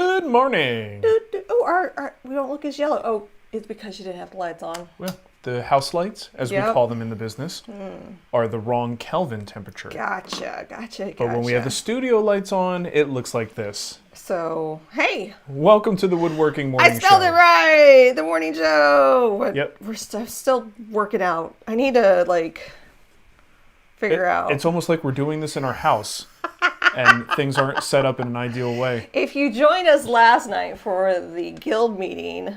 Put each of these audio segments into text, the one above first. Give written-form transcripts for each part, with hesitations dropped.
Good morning. Oh, we don't look as yellow. Oh, it's because you didn't have the lights on. Well, the house lights, as we call them in the business, are the wrong Kelvin temperature. Gotcha. But when we have the studio lights on, it looks like this. So, hey. Welcome to the Woodworking Morning Show. I spelled it right. The morning show. Yep. We're still working out. I need to, figure out. It's almost like we're doing this in our house. And things aren't set up in an ideal way. If you joined us last night for the guild meeting,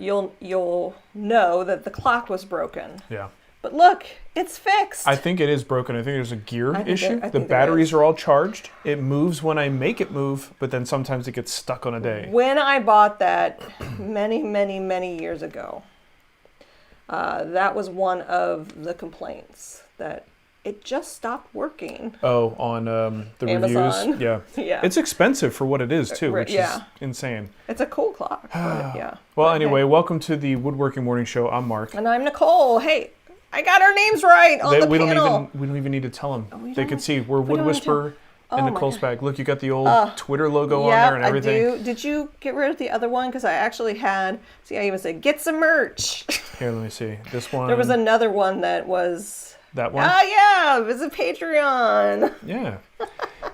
you'll know that the clock was broken. Yeah. But look, it's fixed. I think it is broken. I think there's a gear issue. I think the batteries are all charged. It moves when I make it move, but then sometimes it gets stuck on a day. When I bought that many years ago, that was one of the complaints, that it just stopped working. Oh, on the Amazon. reviews? Yeah. Yeah. It's expensive for what it is, too, which is insane. It's a cool clock, but yeah. Well, anyway, welcome to the Woodworking Morning Show. I'm Mark. And I'm Nicole. Hey, I got our names right on the panel. We don't even need to tell them. They don't could see. We're Wood Whisperer and Nicole Spag. Look, you got the old Twitter logo on there and everything. I do. Did you get rid of the other one? Because I actually had, see, I even said, get some merch. Here, let me see. This one. There was another one that was... That one? Yeah, visit Patreon. Yeah.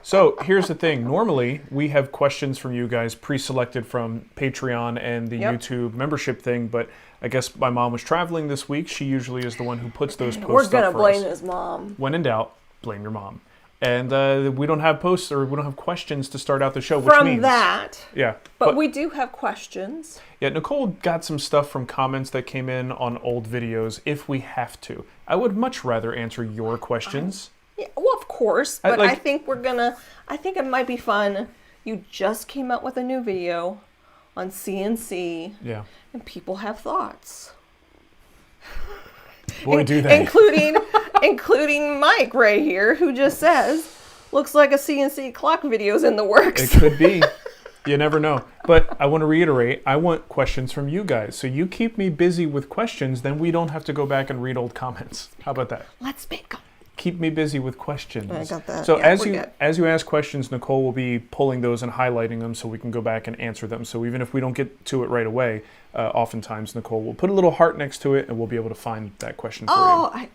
So here's the thing. Normally, we have questions from you guys pre-selected from Patreon and the YouTube membership thing, but I guess my mom was traveling this week. She usually is the one who puts those posts up for us. We're going to blame his mom. When in doubt, blame your mom. And we don't have posts or we don't have questions to start out the show, which means... From that. Yeah. But we do have questions. Yeah, Nicole got some stuff from comments that came in on old videos if we have to. I would much rather answer your questions. Yeah, well, of course. But I think I think it might be fun. You just came out with a new video on CNC. Yeah. And people have thoughts. Boy, do they. Including Mike right here, who just says, looks like a CNC clock video's in the works. It could be. You never know. But I want to reiterate, I want questions from you guys. So you keep me busy with questions, then we don't have to go back and read old comments. How about that? Let's make them. Keep me busy with questions. I got that. So Yeah, as you ask questions, Nicole will be pulling those and highlighting them so we can go back and answer them. So even if we don't get to it right away, oftentimes Nicole will put a little heart next to it and we'll be able to find that question for you.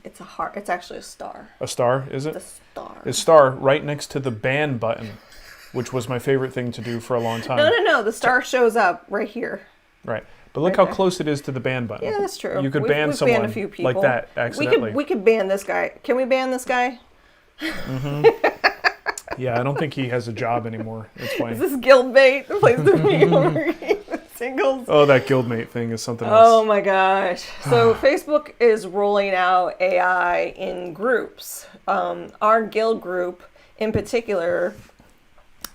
It's a heart. It's actually a star. A star, is it? The star. It's star right next to the ban button, which was my favorite thing to do for a long time. No. The star shows up right here. Right. But look how close it is to the ban button. Yeah, that's true. You could ban someone banned a few people. like that accidentally. We could ban this guy. Can we ban this guy? Mm-hmm. Yeah, I don't think he has a job anymore. That's why. Is this guildmate? The place to be singles. Oh, that guildmate thing is something else. Oh my gosh. So Facebook is rolling out AI in groups. Our guild group in particular,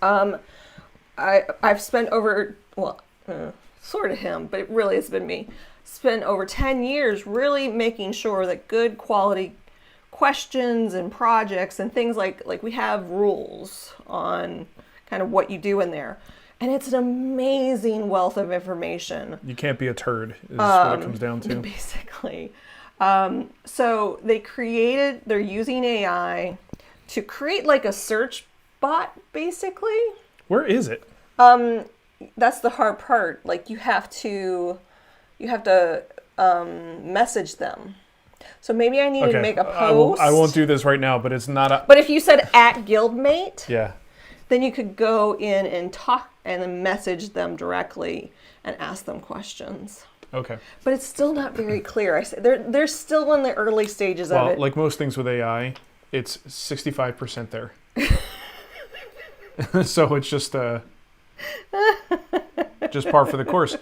I've spent over, sort of him, but it really has been me, spent over 10 years really making sure that good quality questions and projects and things like we have rules on kind of what you do in there. And it's an amazing wealth of information. You can't be a turd is what it comes down to. Basically. So they're using AI to create like a search bot, basically. Where is it? That's the hard part. Like you have to message them. So maybe I need to make a post. I won't do this right now, but it's not a... But if you said @guildmate, yeah, then you could go in and talk and then message them directly and ask them questions. Okay. But it's still not very clear. They're still in the early stages of it. Well, like most things with AI, it's 65% there. So it's just par for the course.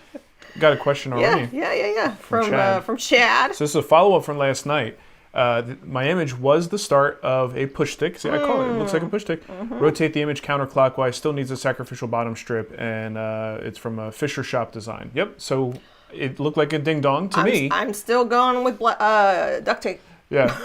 Got a question already. Yeah. From Chad. So this is a follow-up from last night. My image was the start of a push stick. See, I call it. It looks like a push stick. Mm-hmm. Rotate the image counterclockwise. Still needs a sacrificial bottom strip, and it's from a Fisher Shop design. Yep. So it looked like a ding-dong to me. I'm still going with duct tape. Yeah.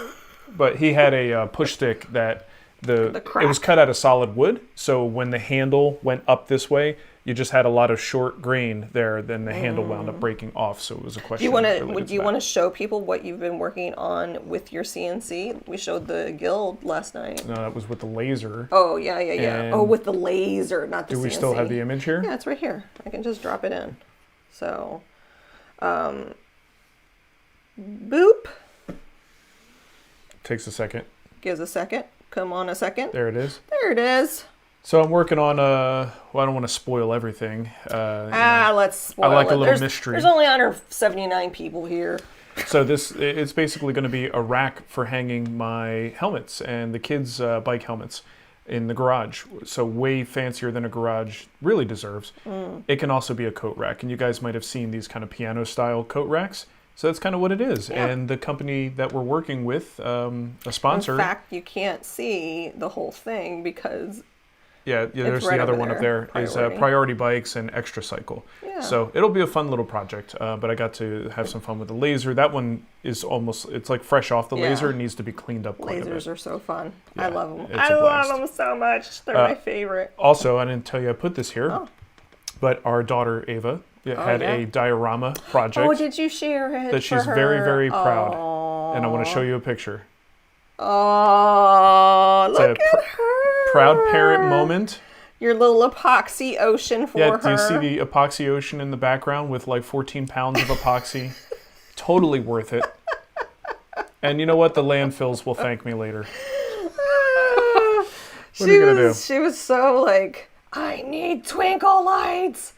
But he had a push stick that it was cut out of solid wood. So when the handle went up this way, You just had a lot of short grain there, then the handle wound up breaking off, so it was a question. Do you want to show people what you've been working on with your CNC? We showed the guild last night. No, that was with the laser. Oh, yeah. Oh, with the laser, not the CNC. Do we still have the image here? Yeah, it's right here. I can just drop it in. So, boop. Takes a second. Gives a second. Come on a second. There it is. There it is. So I'm working on well, I don't want to spoil everything. Let's spoil it. I like a little mystery. There's only under 79 people here. So it's basically going to be a rack for hanging my helmets and the kids' bike helmets in the garage. So way fancier than a garage really deserves. It can also be a coat rack, and you guys might have seen these kind of piano style coat racks. So that's kind of what it is. Yeah. And the company that we're working with, a sponsor. In fact, you can't see the whole thing because yeah, there's the other one up there. Is Priority Bikes and Extra Cycle. Yeah. So it'll be a fun little project, but I got to have some fun with the laser. That one is it's like fresh off the laser. It needs to be cleaned up quite a bit. Lasers are so fun. Yeah, I love them. I love them so much. They're my favorite. Also, I didn't tell you I put this here, but our daughter Ava had a diorama project. Oh, did you share it? That she's very, very proud. And I want to show you a picture. Oh, look at her. Proud parent moment. Your little epoxy ocean for her. Yeah, do you see the epoxy ocean in the background with like 14 pounds of epoxy? Totally worth it. And you know what? The landfills will thank me later. What are you going to do? She was so like, I need twinkle lights.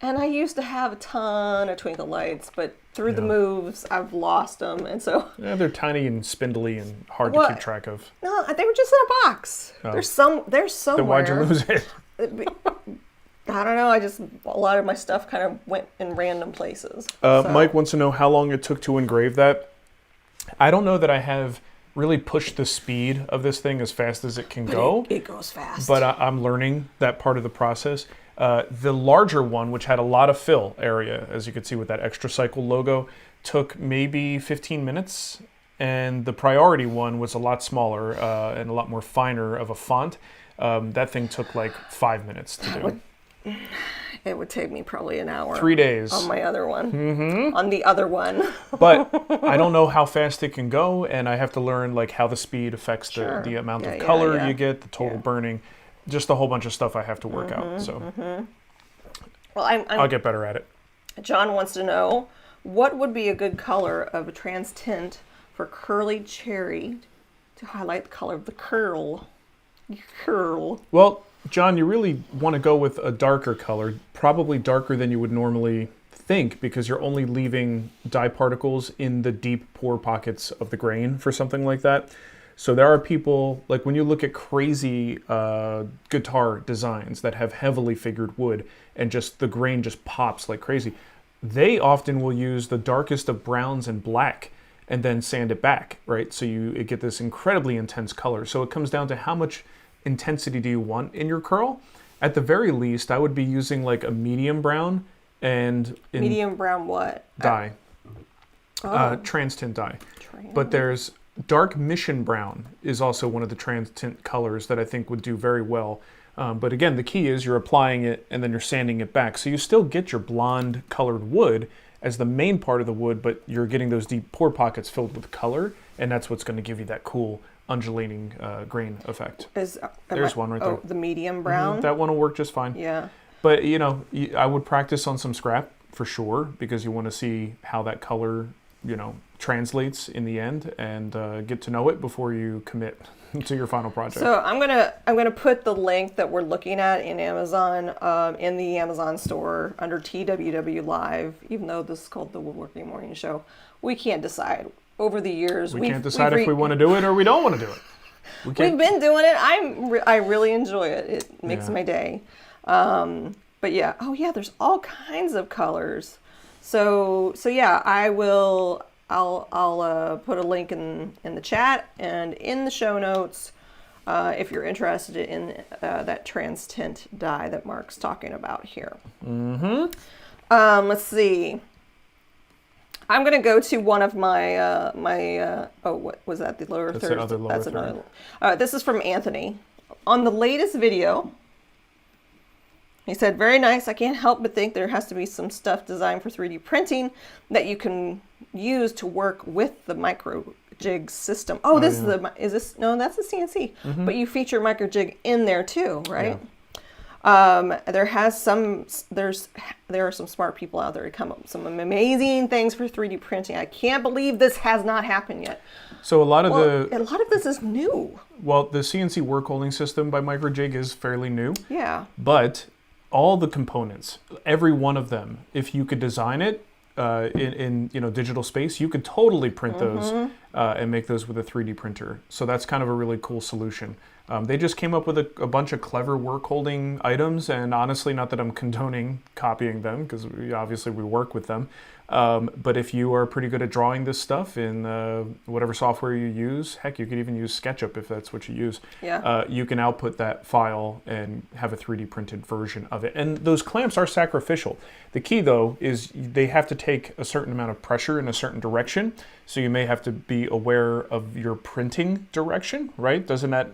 And I used to have a ton of twinkle lights, but through the moves, I've lost them. And so... Yeah, they're tiny and spindly and hard to keep track of. No, they were just in a box. Oh. They're somewhere. Then why'd you lose it? I don't know. A lot of my stuff kind of went in random places. Mike wants to know how long it took to engrave that. I don't know that I have really pushed the speed of this thing as fast as it can go. It goes fast. But I'm learning that part of the process. The larger one, which had a lot of fill area, as you can see with that Extra Cycle logo, took maybe 15 minutes. And the Priority one was a lot smaller and a lot more finer of a font. That thing took like 5 minutes to do. It would take me probably an hour. 3 days. On my other one. Mm-hmm. On the other one. But I don't know how fast it can go, and I have to learn like how the speed affects the amount of color you get, the total burning. Just a whole bunch of stuff I have to work out. So, well, I'll get better at it. John wants to know, what would be a good color of a trans tint for curly cherry to highlight the color of the curl? Well, John, you really want to go with a darker color, probably darker than you would normally think, because you're only leaving dye particles in the deep pore pockets of the grain for something like that. So there are people, like when you look at crazy guitar designs that have heavily figured wood and just the grain just pops like crazy, they often will use the darkest of browns and black and then sand it back, right? So you get this incredibly intense color. So it comes down to how much intensity do you want in your curl. At the very least, I would be using like a medium brown and... Medium brown what? Dye. Trans tint dye. But there's... Dark Mission Brown is also one of the trans tint colors that I think would do very well. But again, the key is you're applying it and then you're sanding it back. So you still get your blonde colored wood as the main part of the wood, but you're getting those deep pore pockets filled with color, and that's what's going to give you that cool undulating grain effect. There's one right there. The medium brown? Mm-hmm. That one will work just fine. Yeah. But, you know, I would practice on some scrap for sure, because you want to see how that color, you know, translates in the end, and get to know it before you commit to your final project. So I'm gonna put the link that we're looking at in Amazon in the Amazon store under TWW Live. Even though this is called the Woodworking Morning Show, we can't decide. Over the years, we can't decide if we want to do it or we don't want to do it. We've been doing it. I really enjoy it. It makes my day. But yeah, there's all kinds of colors. So yeah, I'll put a link in the chat and in the show notes if you're interested in that trans tint dye that Mark's talking about here. Mm-hmm. Let's see. I'm gonna go to one of my what was that? The lower third. That's another. This is from Anthony. On the latest video, He said, very nice. I can't help but think there has to be some stuff designed for 3D printing that you can use to work with the micro jig system. Oh, this is this? No, that's a CNC. But you feature micro jig in there too, right? There are some smart people out there who come up with some amazing things for 3D printing. I can't believe this has not happened yet. So a lot of this is new. Well, the CNC work holding system by Microjig is fairly new. Yeah. But all the components, every one of them, if you could design it in digital space, you could totally print those and make those with a 3D printer. So that's kind of a really cool solution. They just came up with a bunch of clever work holding items, and honestly, not that I'm condoning copying them, because obviously we work with them. But if you are pretty good at drawing this stuff in whatever software you use, heck, you could even use SketchUp if that's what you use. Yeah. You can output that file and have a 3D printed version of it. And those clamps are sacrificial. The key, though, is they have to take a certain amount of pressure in a certain direction. So you may have to be aware of your printing direction, right? Doesn't that...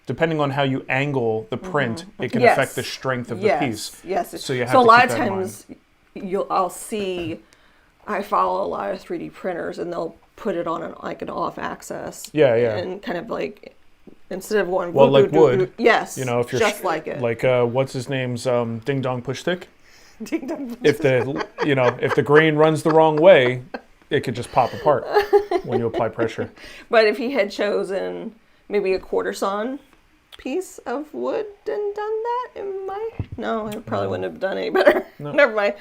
Depending on how you angle the print, it can affect the strength of the piece. Yes. So you have so to a lot keep of that in times mind. I'll see. I follow a lot of 3D printers, and they'll put it on an off axis. Yeah. And kind of like instead of going like wood. Yes. If you're just like it. Like what's his name's Ding Dong Push Stick. Ding dong. If the grain runs the wrong way, it could just pop apart when you apply pressure. But if he had chosen maybe a quarter sawn piece of wood and done that, I probably wouldn't have done any better. No. Never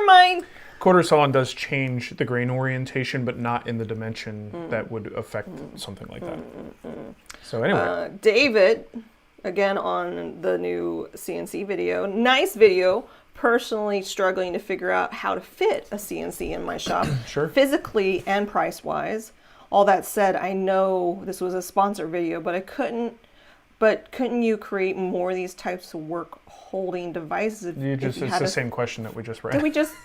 mind. Quarter sawn does change the grain orientation, but not in the dimension that would affect something like that. So anyway, David, again on the new CNC video, nice video. Personally struggling to figure out how to fit a CNC in my shop, Sure. physically and price wise. All that said, I know this was a sponsor video, but couldn't you create more of these types of work holding devices? It's the same question that we just read.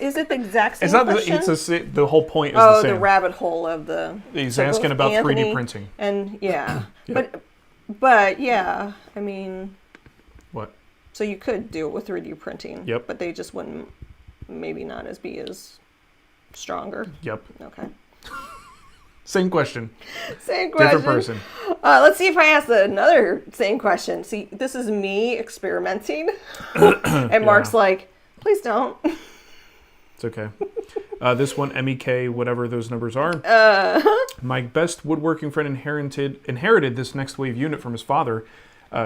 Is it the exact same It's not question? the whole point is the same. The rabbit hole of the... He's asking about Anthony 3D printing. And yeah, Yep. but yeah, I mean... What? So you could do it with 3D printing. Yep. But they just wouldn't, maybe not be as stronger. Yep. Okay. Same question. Same question. Different person. Let's see if I ask another same question. See, this is me experimenting. And Mark's like, please don't. It's okay. This one, MEK, whatever those numbers are. My best woodworking friend inherited this Next Wave unit from his father.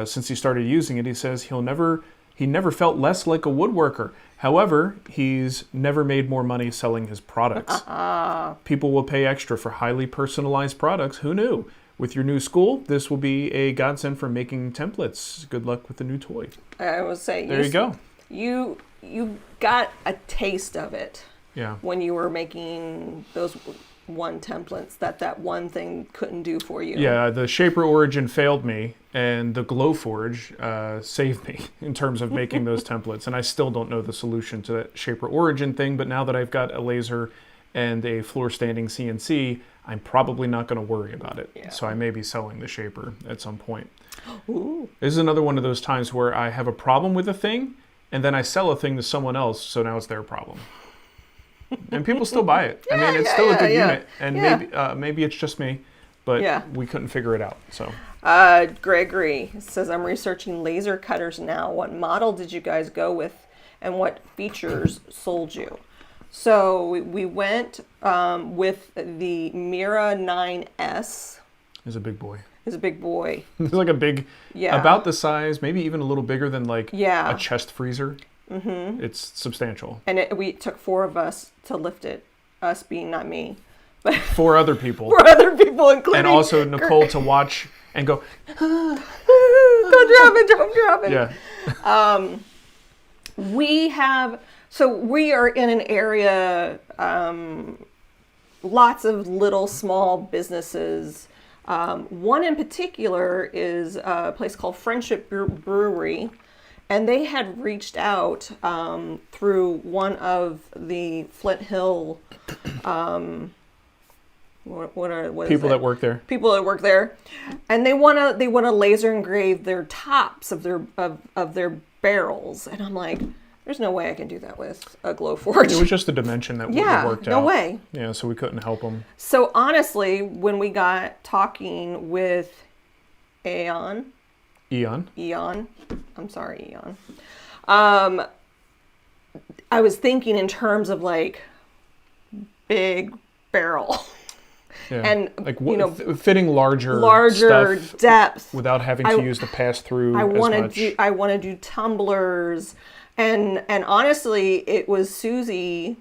Since he started using it, he says he never felt less like a woodworker. However, he's never made more money selling his products. People will pay extra for highly personalized products. Who knew? With your new school, this will be a godsend for making templates. Good luck with the new toy. I will say, there you go. You got a taste of it. Yeah. When you were making those one templates that one thing couldn't do for you. Yeah, the Shaper Origin failed me, and the Glowforge saved me in terms of making those templates. And I still don't know the solution to that Shaper Origin thing, but now that I've got a laser and a floor standing CNC, I'm probably not going to worry about it. Yeah. So I may be selling the Shaper at some point. Ooh. This is another one of those times where I have a problem with a thing, and then I sell a thing to someone else, so now it's their problem. And people still buy it. I mean, it's still a good unit, and maybe it's just me, but we couldn't figure it out. So, Gregory says, I'm researching laser cutters now. What model did you guys go with, and what features sold you? So we went with the Mira 9S. It's a big boy. It's a big boy. It's like a big, about the size, maybe even a little bigger than like a chest freezer. Mm-hmm. It's substantial. And we took 4 of us to lift it, us being not me. But 4 other people. 4 other people, including... And also Nicole to watch and go... Don't drop it. Yeah. We are in an area, lots of little small businesses. One in particular is a place called Friendship Brewery. And they had reached out through one of the Flint Hill, what people that work there. People that work there, and they want to laser engrave their tops of their barrels. And I'm like, There's no way I can do that with a Glowforge. It was just the dimension that worked out. No way. Yeah, so we couldn't help them. So honestly, when we got talking with Eon, I'm sorry, Eon. I was thinking in terms of like big barrel. Yeah. And like fitting larger stuff depth without having to use the pass through. I want to do tumblers, and honestly, it was Susie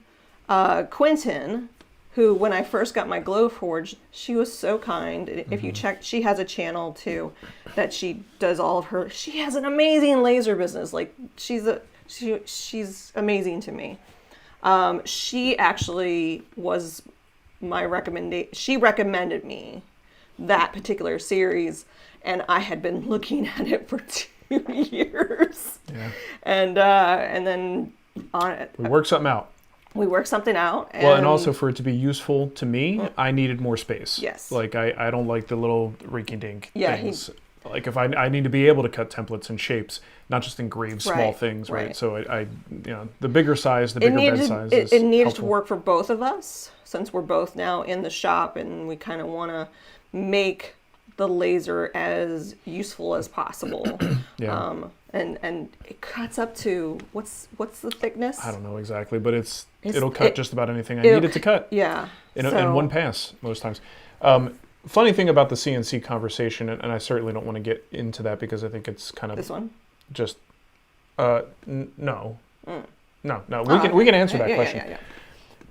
Quinton who, when I first got my Glowforge, she was so kind. If you check, she has a channel too that she does all of her. She has an amazing laser business. Like she's amazing to me. She actually was my recommendation. She recommended me that particular series, and I had been looking at it for 2 years. Yeah. And then on it, we worked something out. We worked something out. Well, and also for it to be useful to me, I needed more space. Yes. Like I don't like the little rinky-dink things. Like if I need to be able to cut templates and shapes, not just engrave small things, right? So I the bigger size, the bigger bed size is it needed helpful. to work for both of us, since we're both now in the shop and we kind of want to make the laser as useful as possible. Yeah. And it cuts up to what's the thickness? I don't know exactly, but it'll cut just about anything I need it to cut. Yeah. In one pass most times. Funny thing about the CNC conversation, and I certainly don't want to get into that because I think it's kind of this one. Just no. We can answer that question. Yeah.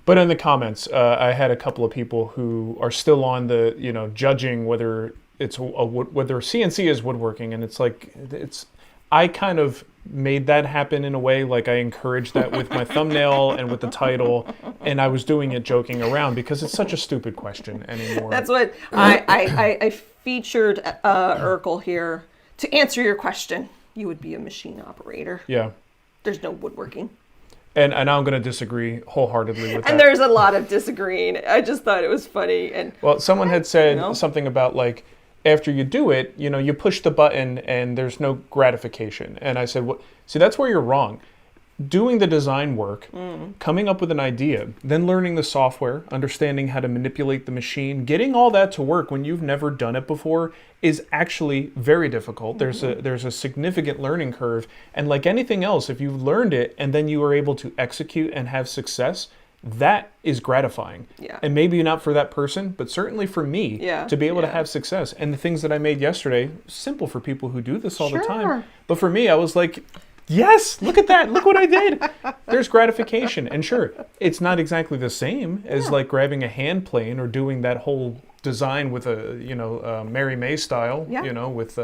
But in the comments, I had a couple of people who are still on the judging whether whether CNC is woodworking, and it's like I kind of made that happen in a way, like I encouraged that with my thumbnail and with the title, and I was doing it joking around because it's such a stupid question anymore. That's what I featured Urkel here to answer your question. You would be a machine operator. Yeah. There's no woodworking. And I'm going to disagree wholeheartedly with that. And there's a lot of disagreeing. I just thought it was funny. And well, someone had said something about like, after you do it, you push the button and there's no gratification. And I said, well, see, that's where you're wrong. Doing the design work, coming up with an idea, then learning the software, understanding how to manipulate the machine, getting all that to work when you've never done it before is actually very difficult. There's a significant learning curve. And like anything else, if you've learned it and then you are able to execute and have success, that is gratifying. Yeah. And maybe not for that person, but certainly for me to be able to have success. And the things that I made yesterday, simple for people who do this all the time. But for me, I was like, yes, look at that. Look what I did. There's gratification. And sure, it's not exactly the same as like grabbing a hand plane or doing that whole design with a Mary May style, with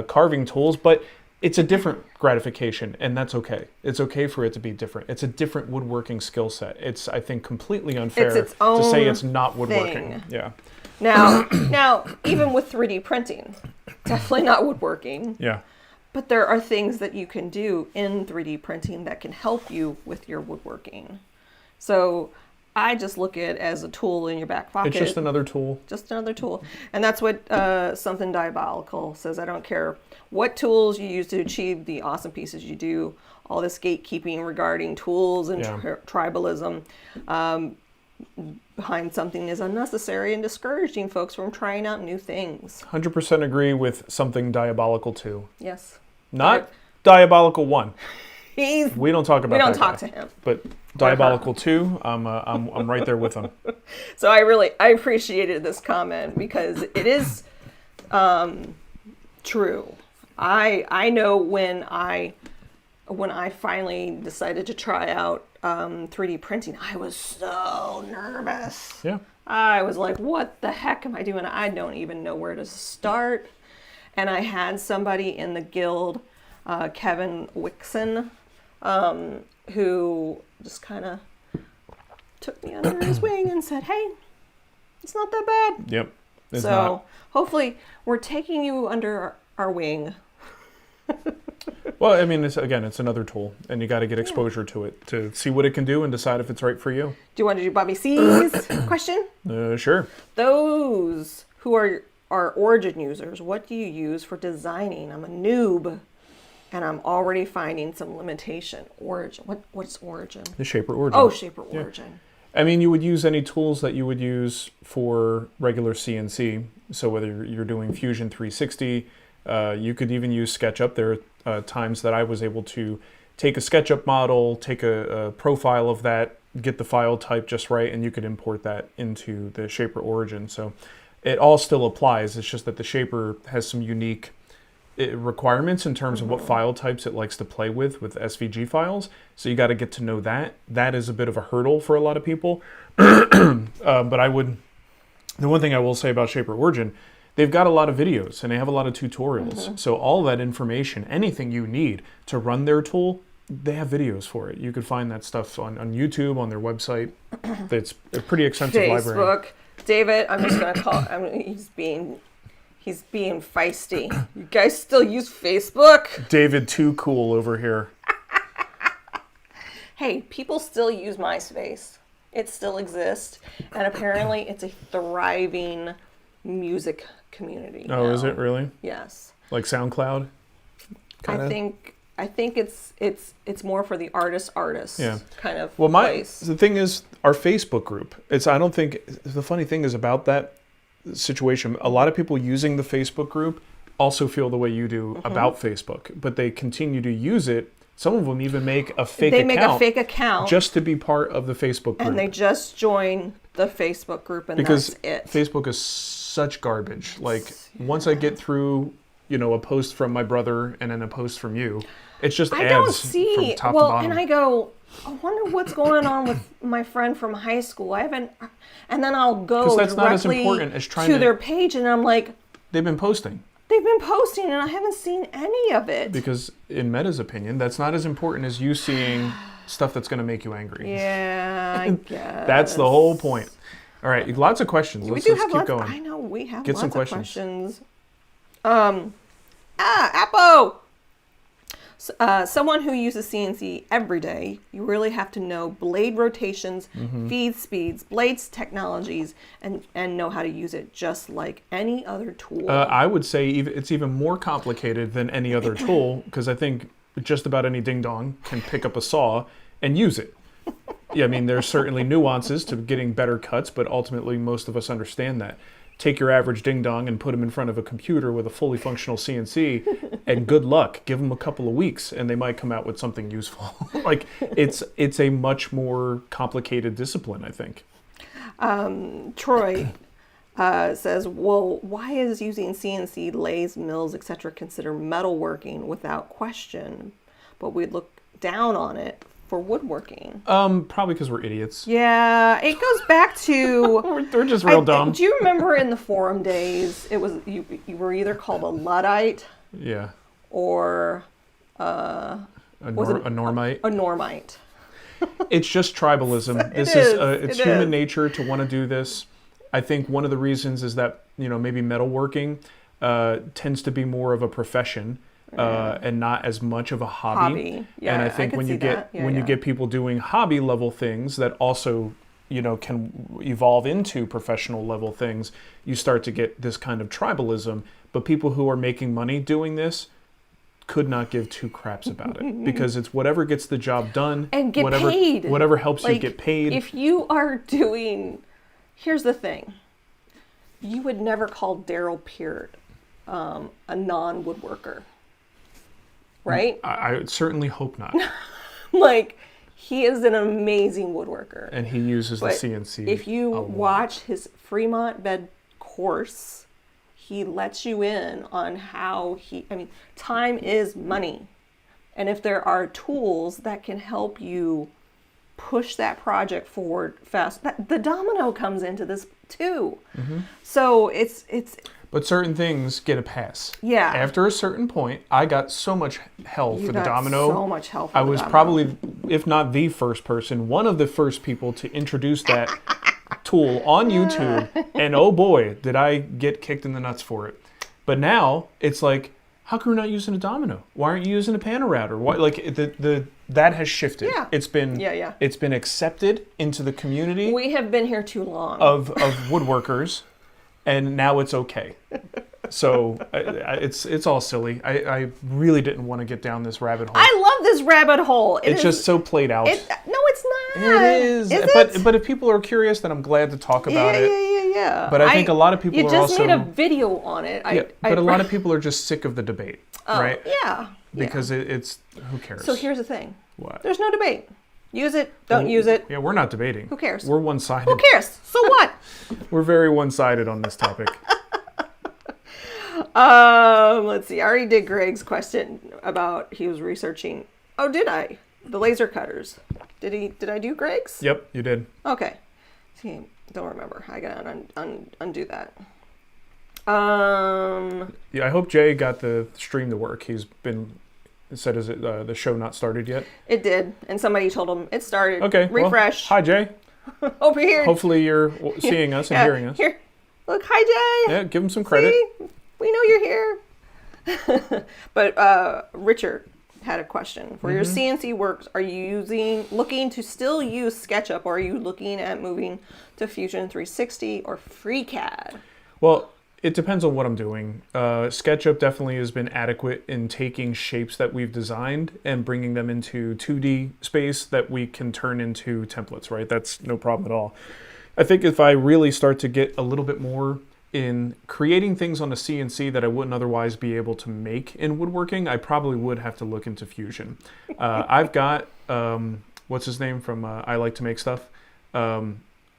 carving tools. But it's a different gratification, and that's okay. It's okay for it to be different. It's a different woodworking skill set. It's, I think, completely unfair to say it's not woodworking. Thing. Yeah. Now, even with 3D printing, definitely not woodworking. Yeah. But there are things that you can do in 3D printing that can help you with your woodworking. So I just look at it as a tool in your back pocket. It's just another tool. Just another tool. And that's what Something Diabolical says. I don't care what tools you use to achieve the awesome pieces you do, all this gatekeeping regarding tools and tribalism behind something is unnecessary and discouraging folks from trying out new things. 100% agree with Something Diabolical 2. Yes. Not Diabolical 1. We don't talk about that. We don't talk to him. But Diabolical 2, I'm right there with him. So I appreciated this comment because it is true. I know when I finally decided to try out 3D printing, I was so nervous. Yeah. I was like, what the heck am I doing? I don't even know where to start. And I had somebody in the guild, Kevin Wixon, who just kind of took me under his wing and said, hey, it's not that bad. Yep. It's so not. Hopefully we're taking you under our wing. Well, I mean, it's another tool, and you got to get exposure to it to see what it can do and decide if it's right for you. Do you want to do Bobby C's question? Sure. Those who are origin users, what do you use for designing? I'm a noob. and I'm already finding some limitation. Origin. What's origin? The shaper origin. Oh, shaper origin. I mean, you would use any tools that you would use for regular CNC. So whether you're doing Fusion 360, you could even use SketchUp. There are times that I was able to take a SketchUp model, take a profile of that, get the file type just right, and you could import that into the shaper origin. So it all still applies. It's just that the shaper has some unique requirements in terms of what file types it likes to play with SVG files. So you got to get to know that. That is a bit of a hurdle for a lot of people. But the one thing I will say about Shaper Origin, they've got a lot of videos and they have a lot of tutorials. So all that information, anything you need to run their tool, they have videos for it. You could find that stuff on YouTube, on their website. It's a pretty extensive library. Facebook. David, I'm just going to call, he's being feisty. You guys still use Facebook? David, too cool over here. Hey, people still use MySpace. It still exists. And apparently it's a thriving music community. Oh, now. Is it really? Yes. Like SoundCloud? Kinda? I think it's more for the artist Yeah. kind of Well, place. the thing is, our Facebook group, the funny thing is about that situation, a lot of people using the Facebook group also feel the way you do about Facebook, but they continue to use it. Some of them even make a fake account just to be part of the Facebook group. And they just join the Facebook group, and because that's it. Facebook is such garbage. Like, once I get through, a post from my brother and then a post from you, it's just I ads don't see. from top to Well, bottom. and I go, I wonder what's going on with my friend from high school. And then I'll go 'Cause that's not as directly important as trying to to- their page, and I'm like, They've been posting. they've been posting, and I haven't seen any of it. Because in Meta's opinion, that's not as important as you seeing stuff that's going to make you angry. Yeah, I guess. That's the whole point. All right, lots of questions. We Let's do have keep lots. going. I know we have Get lots some of questions. questions. Appo. Someone who uses CNC every day, you really have to know blade rotations, feed speeds, blades technologies, and know how to use it just like any other tool. I would say it's even more complicated than any other tool, because I think just about any ding-dong can pick up a saw and use it. Yeah, I mean, there's certainly nuances to getting better cuts, but ultimately most of us understand that. Take your average ding-dong and put them in front of a computer with a fully functional CNC, and good luck. Give them a couple of weeks, and they might come out with something useful. Like, it's a much more complicated discipline, I think. Troy says, well, why is using CNC lathes, mills, etc. considered metalworking without question, but we'd look down on it for woodworking? Probably because we're idiots. Yeah, it goes back to We're just real dumb. Do you remember in the forum days, it was you were either called a Luddite Yeah. or A normite. a Normite. It's just tribalism. It's is. human nature to want to do this. I think one of the reasons is that, maybe metalworking tends to be more of a profession. And not as much of a hobby. Yeah, and I think when you get people doing hobby level things that also, can evolve into professional level things, you start to get this kind of tribalism. But people who are making money doing this could not give two craps about it, because it's whatever gets the job done And get paid. Whatever helps you Like, get paid. If you are doing, here's the thing, you would never call Daryl Peart a non-woodworker. Right? I certainly hope not. Like, he is an amazing woodworker. And he uses But the CNC. if you a lot. watch his Fremont bed course, he lets you in on how time is money. And if there are tools that can help you push that project forward fast, the domino comes into this too. So it's But certain things get a pass. Yeah. After a certain point, I got so much hell for the got domino. so much hell for I the was domino. probably, if not the first person, one of the first people to introduce that tool on YouTube. And oh boy, did I get kicked in the nuts for it. But now it's like, how come we're not using a domino? Why aren't you using a panel router? Why, like that has shifted. Yeah. It's been It's been accepted into the community we have been here too long. of woodworkers. And now it's okay. So it's all silly. I really didn't want to get down this rabbit hole. I love this rabbit hole. It's just so played out. No, it's not. It is. It? But if people are curious, then I'm glad to talk about it. Yeah. But I think a lot of people are also... You just made a video on it. But a lot of people are just sick of the debate, right? Yeah. Because it's... Who cares? So here's the thing. What? There's no debate. Use it, don't use it. Yeah, we're not debating. Who cares? We're one-sided. Who cares? So what? We're very one-sided on this topic. Let's see. I already did Greg's question about he was researching. Oh, did I? The laser cutters. Did I do Greg's? Yep, you did. Okay. See, don't remember. I gotta undo that. Yeah, I hope Jay got the stream to work. He's been... said, is it the show not started yet? It did, and somebody told him it started. Okay, refresh. Well, hi Jay. Over here. Hopefully you're seeing us and hearing us. Here, look, hi Jay. Yeah, give him some credit. See? We know you're here. But Richard had a question. For your CNC works, are you looking to still use SketchUp, or are you looking at moving to Fusion 360 or FreeCAD? Well, it depends on what I'm doing. SketchUp definitely has been adequate in taking shapes that we've designed and bringing them into 2D space that we can turn into templates, right? That's no problem at all. I think if I really start to get a little bit more in creating things on a CNC that I wouldn't otherwise be able to make in woodworking, I probably would have to look into Fusion. I've got, what's his name from I Like to Make Stuff?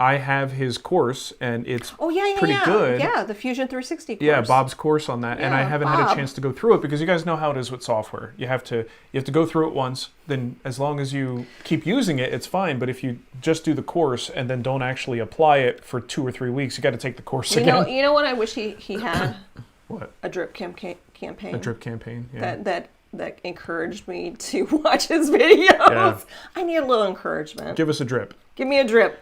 I have his course, and it's pretty good. Yeah, the Fusion 360 course. Yeah, Bob's course on that, and I haven't had a chance to go through it because you guys know how it is with software. You have to go through it once, then as long as you keep using it, it's fine. But if you just do the course and then don't actually apply it for 2 or 3 weeks, you got to take the course again. You know what I wish he had? What? A drip campaign. A drip campaign. Yeah. That encouraged me to watch his videos. Yeah. I need a little encouragement. Give us a drip. Give me a drip.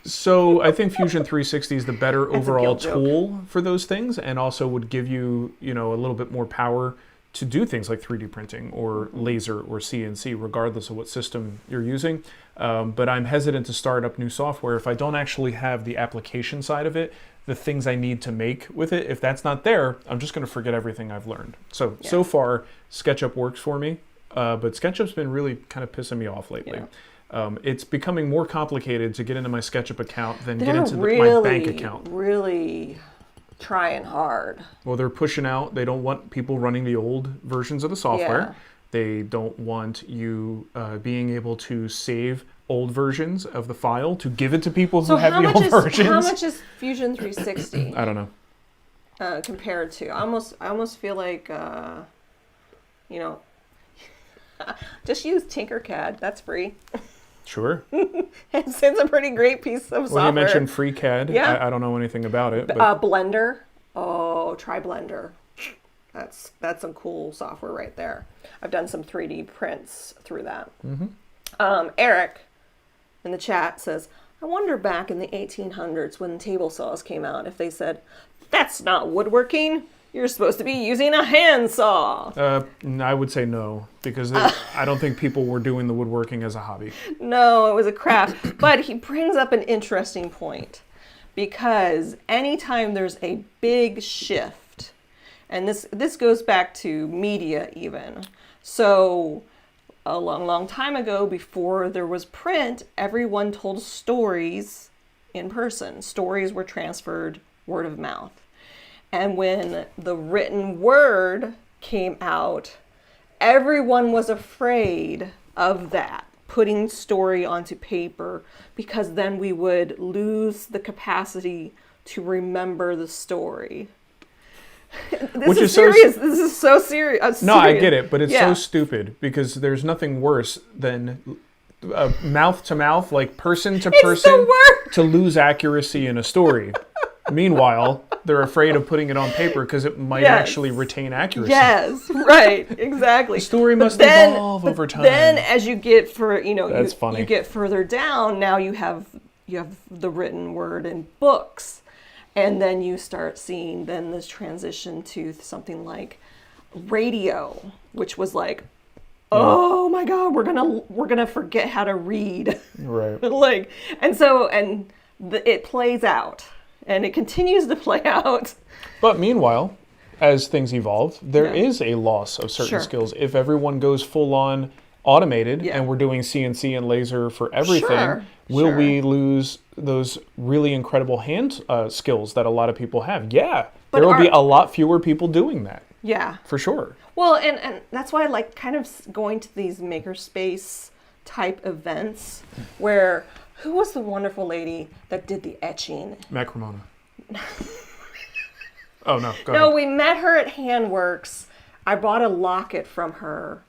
So I think Fusion 360 is the better overall tool for those things, and also would give you, a little bit more power to do things like 3D printing or laser or CNC, regardless of what system you're using. But I'm hesitant to start up new software if I don't actually have the application side of it, the things I need to make with it. If that's not there, I'm just going to forget everything I've learned. So far, SketchUp works for me, but SketchUp's been really kind of pissing me off lately. Yeah. It's becoming more complicated to get into my SketchUp account than get into my bank account. Really trying hard. Well, they're pushing out. They don't want people running the old versions of the software. Yeah. They don't want you being able to save old versions of the file to give it to people who have the old versions. How much is Fusion 360? I don't know. Compared to, I almost feel like, just use Tinkercad. That's free. Sure. It's a pretty great piece of software. Well, you mentioned FreeCAD. Yeah. I don't know anything about it. But... Blender. Oh, try Blender. That's some cool software right there. I've done some 3D prints through that. Mm-hmm. Eric in the chat says, I wonder back in the 1800s when table saws came out, if they said, that's not woodworking. You're supposed to be using a handsaw. I would say no, because I don't think people were doing the woodworking as a hobby. No, it was a craft. But he brings up an interesting point, because anytime there's a big shift, and this goes back to media even. So a long time ago, before there was print, everyone told stories in person. Stories were transferred word of mouth. And when the written word came out, everyone was afraid of that, putting story onto paper, because then we would lose the capacity to remember the story. This is serious. This is so serious. No, I get it, but it's so stupid, because there's nothing worse than mouth to mouth, like person to person, to lose accuracy in a story. Meanwhile, they're afraid of putting it on paper because it might actually retain accuracy. Yes, right, exactly. The story must evolve over time. Then, as you get you get further down, now you have the written word in books, and then you start seeing this transition to something like radio, which was like, oh my God, we're gonna forget how to read, right? It plays out. And it continues to play out. But meanwhile, as things evolve, there Yeah. is a loss of certain Sure. skills. If everyone goes full on automated Yeah. and we're doing CNC and laser for everything, Sure, will sure. we lose those really incredible hand skills that a lot of people have? Yeah. But There will be a lot fewer people doing that, Yeah. for sure. Well, and that's why I like kind of going to these makerspace type events where who was the wonderful lady that did the etching? Matt Cremona. Oh, no. Go No, ahead. we met her at Handworks. I bought a locket from her.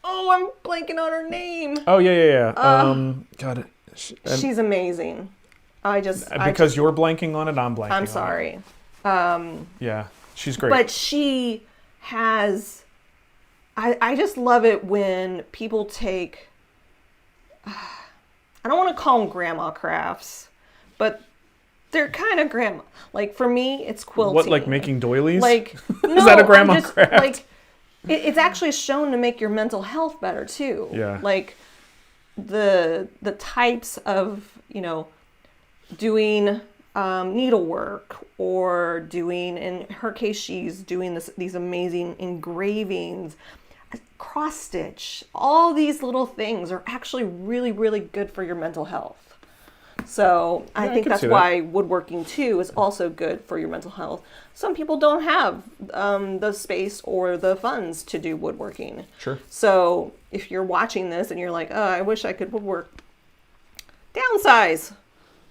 Oh, I'm blanking on her name. Oh, yeah. God. She's amazing. Because you're blanking on it, I'm blanking on I'm it. sorry. Yeah. She's great. But she has, I just love it when people take, I don't want to call them grandma crafts, but they're kind of grandma. Like for me, it's quilting. What, like making doilies? Like, Is that a grandma craft? Like, it's actually shown to make your mental health better too. Yeah. Like the types of, doing needlework or doing, in her case, she's doing these amazing engravings, cross stitch. All these little things are actually really, really good for your mental health. So I think that's why woodworking too is also good for your mental health. Some people don't have the space or the funds to do woodworking. Sure. So if you're watching this and you're like, oh, I wish I could woodwork, downsize.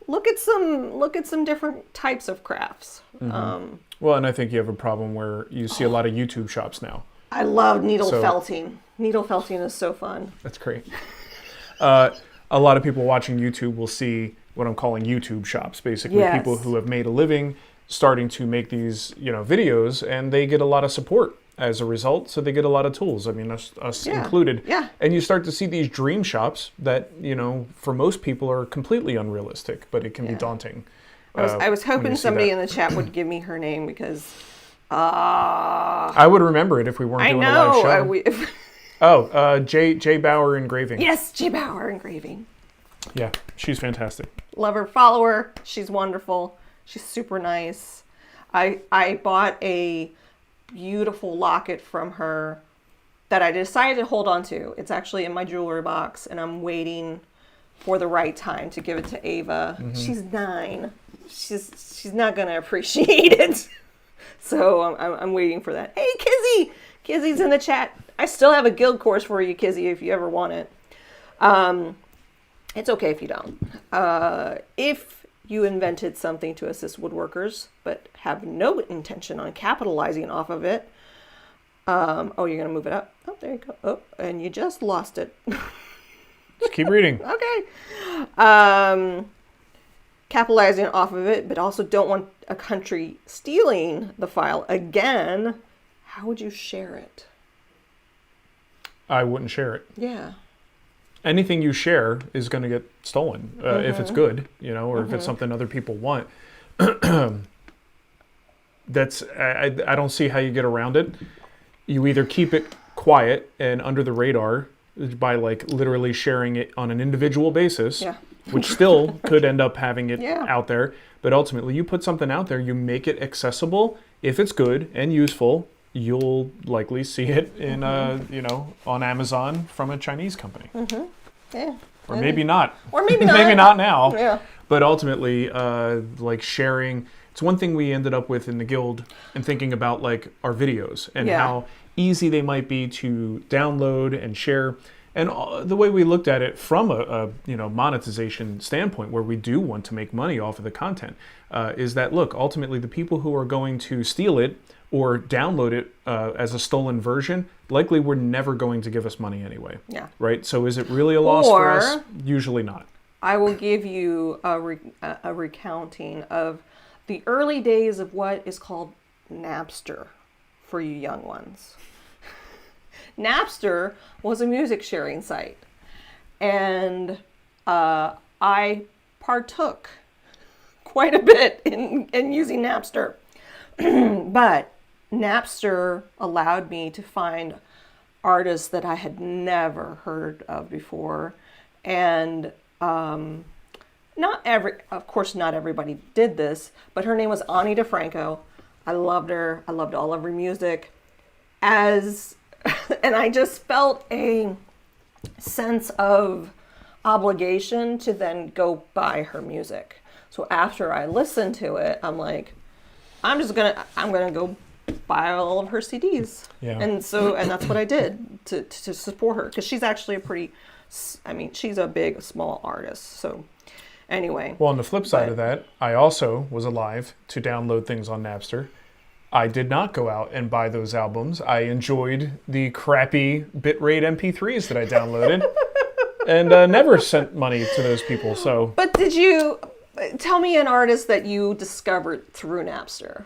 Look at some different types of crafts. Mm-hmm. Well, and I think you have a problem where you see a lot of YouTube shops now. I love needle felting. Needle felting is so fun. That's great. A lot of people watching YouTube will see what I'm calling YouTube shops, basically people who have made a living starting to make these, videos, and they get a lot of support as a result. So they get a lot of tools. I mean, us included. Yeah. And you start to see these dream shops that, for most people are completely unrealistic, but it can be daunting. I was hoping somebody in the chat would give me her name because I would remember it if we weren't doing a live show. J Bauer Engraving. Yes, J Bauer Engraving. Yeah, she's fantastic. Love her, follow her. She's wonderful. She's super nice. I bought a beautiful locket from her that I decided to hold on to. It's actually in my jewelry box, and I'm waiting for the right time to give it to Ava. Mm-hmm. She's 9. She's not gonna appreciate it. So I'm waiting for that. Hey, Kizzy! Kizzy's in the chat. I still have a guild course for you, Kizzy, if you ever want it. It's okay if you don't. If you invented something to assist woodworkers, but have no intention on capitalizing off of it, you're going to move it up. Oh, there you go. Oh, and you just lost it. Just keep reading. Okay. Capitalizing off of it, but also don't want a country stealing the file again, how would you share it? I wouldn't share it. Yeah. Anything you share is going to get stolen if it's good, or if it's something other people want. I don't see how you get around it. You either keep it quiet and under the radar by literally sharing it on an individual basis, which still could end up having it out there. But ultimately, you put something out there, you make it accessible. If it's good and useful, you'll likely see it in on Amazon from a Chinese company. Mm-hmm. Yeah. Or maybe not. Or maybe not. Maybe not now. Yeah. But ultimately, sharing, it's one thing we ended up with in the guild and thinking about our videos and how easy they might be to download and share. And the way we looked at it from a monetization standpoint, where we do want to make money off of the content, is that, look, ultimately the people who are going to steal it or download it as a stolen version, likely were never going to give us money anyway. Yeah. Right? So is it really a loss for us? Usually not. I will give you a recounting of the early days of what is called Napster for you young ones. Napster was a music sharing site, and I partook quite a bit in using Napster. But Napster allowed me to find artists that I had never heard of before, and of course not everybody did this, but her name was Ani DeFranco. I loved her. I loved all of her music. And I just felt a sense of obligation to then go buy her music. So after I listened to it, I'm like, I'm gonna go buy all of her CDs. Yeah. And that's what I did to support her, because she's actually she's a small artist. So anyway. Well, on the flip side of that, I also was alive to download things on Napster. I did not go out and buy those albums. I enjoyed the crappy bitrate MP3s that I downloaded and never sent money to those people. So, but did you tell me an artist that you discovered through Napster?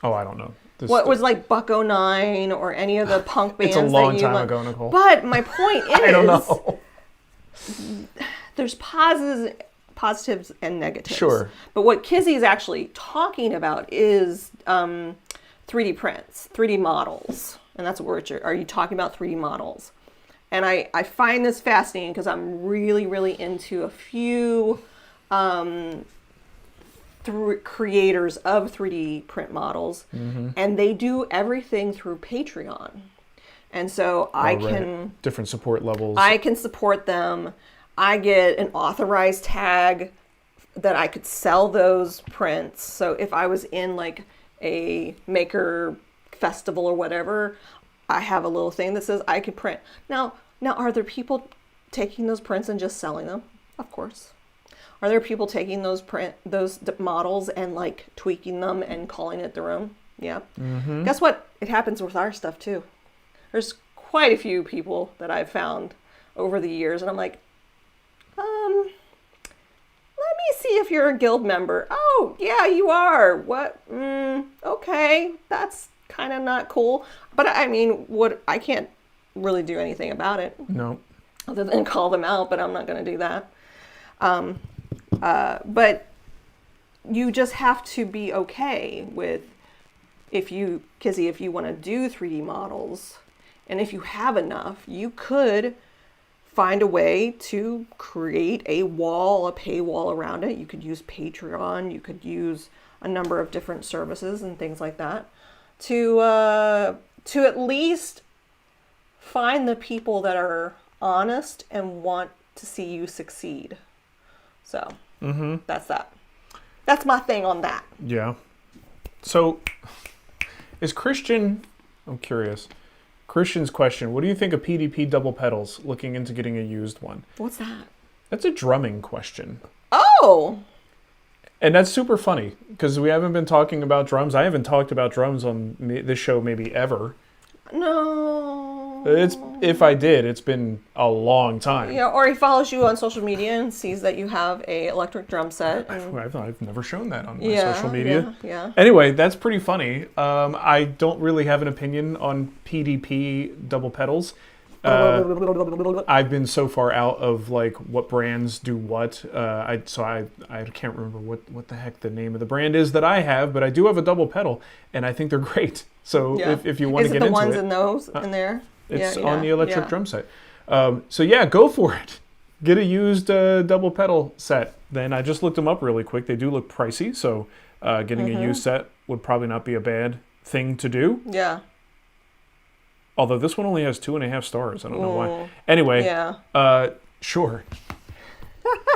Oh, I don't know. What was like Buck-09 or any of the punk bands? It's a long time ago, Nicole. But my point is, I don't know. There's positives and negatives. Sure. But what Kizzy's actually talking about is 3D prints, 3D models. And that's what are you talking about 3D models? And I find this fascinating because I'm really, really into a few creators of 3D print models. Mm-hmm. And they do everything through Patreon. And so different support levels. I can support them. I get an authorized tag that I could sell those prints. So if I was in like a maker festival or whatever, I have a little thing that says I could print. Now are there people taking those prints and just selling them? Of course. Are there people taking those models and like tweaking them and calling it their own? Yeah. Mm-hmm. Guess what? It happens with our stuff too. There's quite a few people that I've found over the years, and I'm like, let me see if you're a guild member. Oh, yeah, you are. What? Okay, that's kind of not cool. But I mean, I can't really do anything about it. No. Other than call them out, but I'm not going to do that. But you just have to be okay with Kizzy, if you want to do 3D models, and if you have enough, you could find a way to create a paywall around it. You could use Patreon. You could use a number of different services and things like that to at least find the people that are honest and want to see you succeed. So that's that. That's my thing on that. Yeah. So is I'm curious. Christian's question, what do you think of PDP double pedals, looking into getting a used one? What's that? That's a drumming question. Oh! And that's super funny, because we haven't been talking about drums. I haven't talked about drums on this show maybe ever. No. If I did, it's been a long time. Yeah, or he follows you on social media and sees that you have a electric drum set. I've never shown that on my social media. Yeah. Anyway, that's pretty funny. I don't really have an opinion on PDP double pedals. I've been so far out of like what brands do what. I can't remember what the heck the name of the brand is that I have, but I do have a double pedal, and I think they're great. So if you want to get into it, is it the ones in those in there? It's on the electric drum set. So yeah, go for it. Get a used double pedal set. Then I just looked them up really quick. They do look pricey, so getting a used set would probably not be a bad thing to do. Yeah. Although this one only has 2.5 stars. I don't know why. Anyway, sure.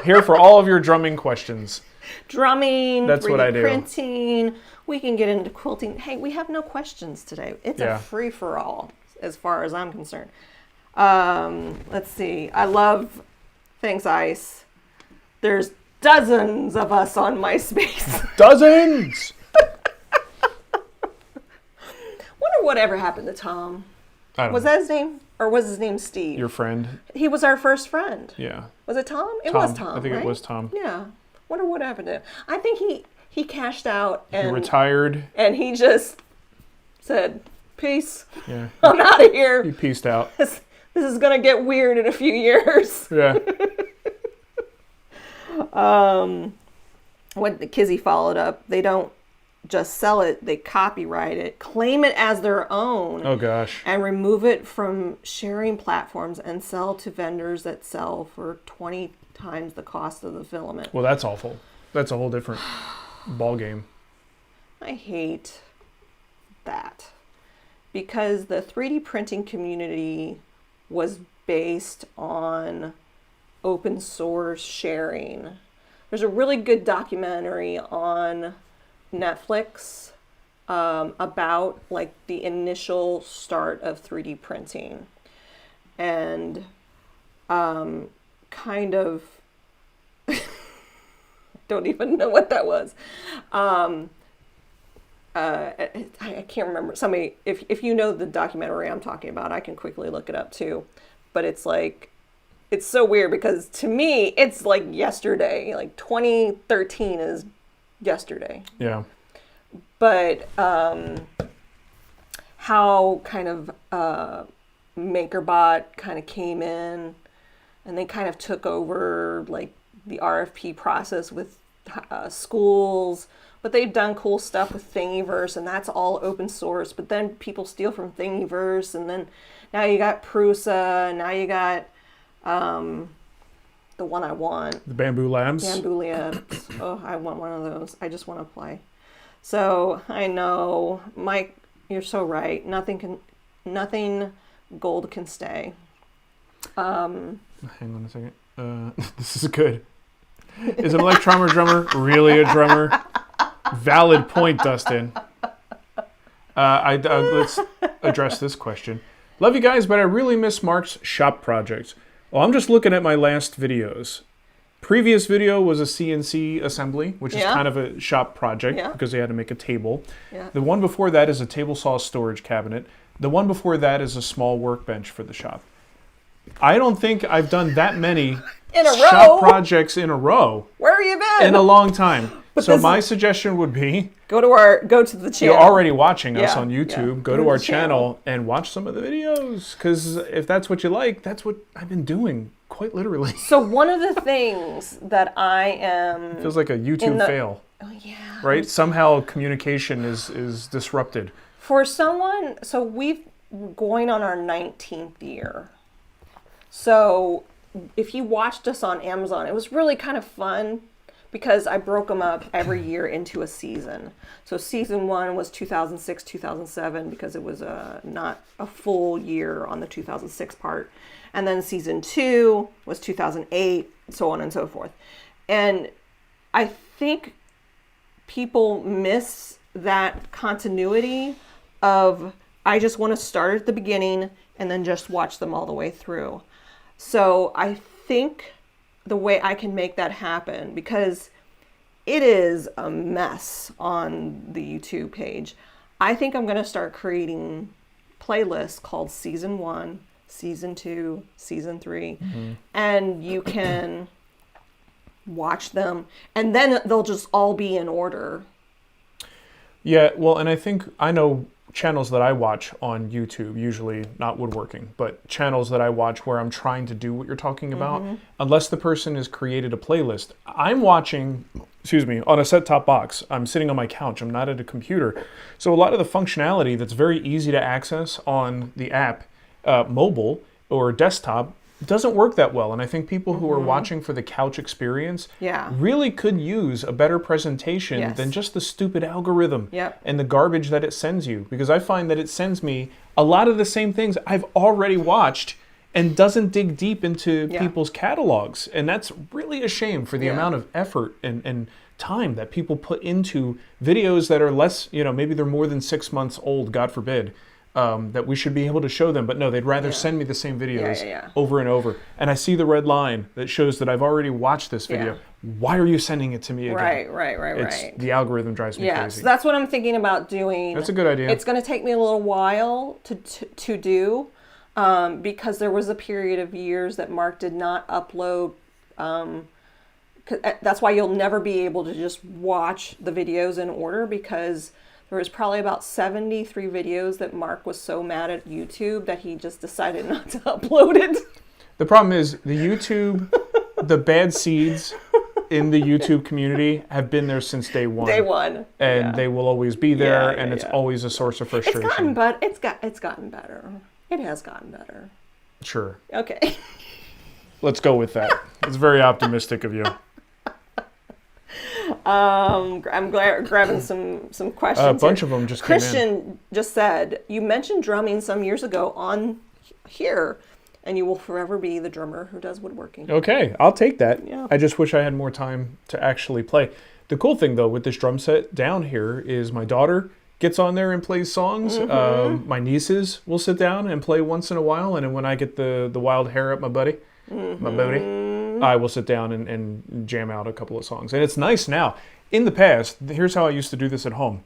Here for all of your drumming questions. Drumming, that's what I do. Printing. We can get into quilting. Hey, we have no questions today. It's a free-for-all as far as I'm concerned. Let's see. I love Thanks Ice. There's dozens of us on MySpace. Dozens! Wonder whatever happened to Tom. Was that his name? Or was his name Steve? Your friend? He was our first friend. Yeah. Was it Tom? It was Tom. I think it was Tom. Yeah. Wonder what happened to him. I think he cashed out and he retired. And he just said, peace. Yeah. I'm out of here. He peaced out. This is gonna get weird in a few years. Yeah. When the Kizzy followed up, they don't just sell it, they copyright it, claim it as their own. Oh gosh. And remove it from sharing platforms and sell to vendors that sell for 20 times the cost of the filament. Well, that's awful. That's a whole different ball game. I hate that because the 3D printing community was based on open source sharing. There's a really good documentary on Netflix about like the initial start of 3D printing and kind of don't even know what that was. I can't remember. Somebody, if you know the documentary I'm talking about, I can quickly look it up too. But it's like, it's so weird because to me, it's like yesterday. Like 2013 is yesterday. Yeah. But how kind of MakerBot kind of came in and they kind of took over like the RFP process with schools. But they've done cool stuff with Thingiverse, and that's all open source. But then people steal from Thingiverse, and then now you got Prusa, and now you got the one I want. The Bamboo Labs. Bamboo Labs. Oh, I want one of those. I just want to play. So I know, Mike, you're so right. Nothing gold can stay. Hang on a second. This is good. Is an electrometer drummer really a drummer? Valid point, Dustin. Let's address this question. Love you guys, but I really miss Mark's shop projects. Well, I'm just looking at my last videos. Previous video was a CNC assembly, which is kind of a shop project because they had to make a table. Yeah. The one before that is a table saw storage cabinet. The one before that is a small workbench for the shop. I don't think I've done that many shop projects in a row. Where have you been? In a long time. But so my suggestion would be go to the channel. You're already watching us on YouTube. Go to our channel and watch some of the videos. Because if that's what you like, that's what I've been doing, quite literally. So one of the things that I am... Feels like a YouTube fail. Oh, yeah. Right? Somehow communication is disrupted. For someone... So we've going on our 19th year. So if you watched us on Amazon, it was really kind of fun because I broke them up every year into a season. So season 1 was 2006, 2007 because it was not a full year on the 2006 part. And then season 2 was 2008, so on and so forth. And I think people miss that continuity of I just want to start at the beginning and then just watch them all the way through. So I think the way I can make that happen, because it is a mess on the YouTube page, I think I'm going to start creating playlists called Season 1, Season 2, Season 3, and you can watch them, and then they'll just all be in order. Yeah, well, and I think I know channels that I watch on YouTube, usually not woodworking, but channels that I watch where I'm trying to do what you're talking about, unless the person has created a playlist. I'm watching, on a set-top box. I'm sitting on my couch. I'm not at a computer. So a lot of the functionality that's very easy to access on the app, mobile or desktop, doesn't work that well. And I think people who are watching for the couch experience really could use a better presentation than just the stupid algorithm and the garbage that it sends you. Because I find that it sends me a lot of the same things I've already watched and doesn't dig deep into people's catalogs. And that's really a shame for the amount of effort and time that people put into videos that are less, maybe they're more than 6 months old, God forbid. That we should be able to show them, but no, they'd rather send me the same videos over and over. And I see the red line that shows that I've already watched this video. Why are you sending it to me again? Right. The algorithm drives me crazy. So that's what I'm thinking about doing. That's a good idea. It's going to take me a little while to do because there was a period of years that Mark did not upload. That's why you'll never be able to just watch the videos in order, because there was probably about 73 videos that Mark was so mad at YouTube that he just decided not to upload it. The problem is the bad seeds in the YouTube community have been there since day one. Day one. And they will always be there, and it's always a source of frustration. It's gotten better. It has gotten better. Sure. Okay. Let's go with that. It's very optimistic of you. I'm grabbing some questions. A bunch of them just came in. Christian just said, you mentioned drumming some years ago on here, and you will forever be the drummer who does woodworking. Okay, I'll take that. Yeah. I just wish I had more time to actually play. The cool thing, though, with this drum set down here is my daughter gets on there and plays songs. My nieces will sit down and play once in a while, and then when I get the wild hair up my booty, I will sit down and jam out a couple of songs. And it's nice now. In the past, here's how I used to do this at home.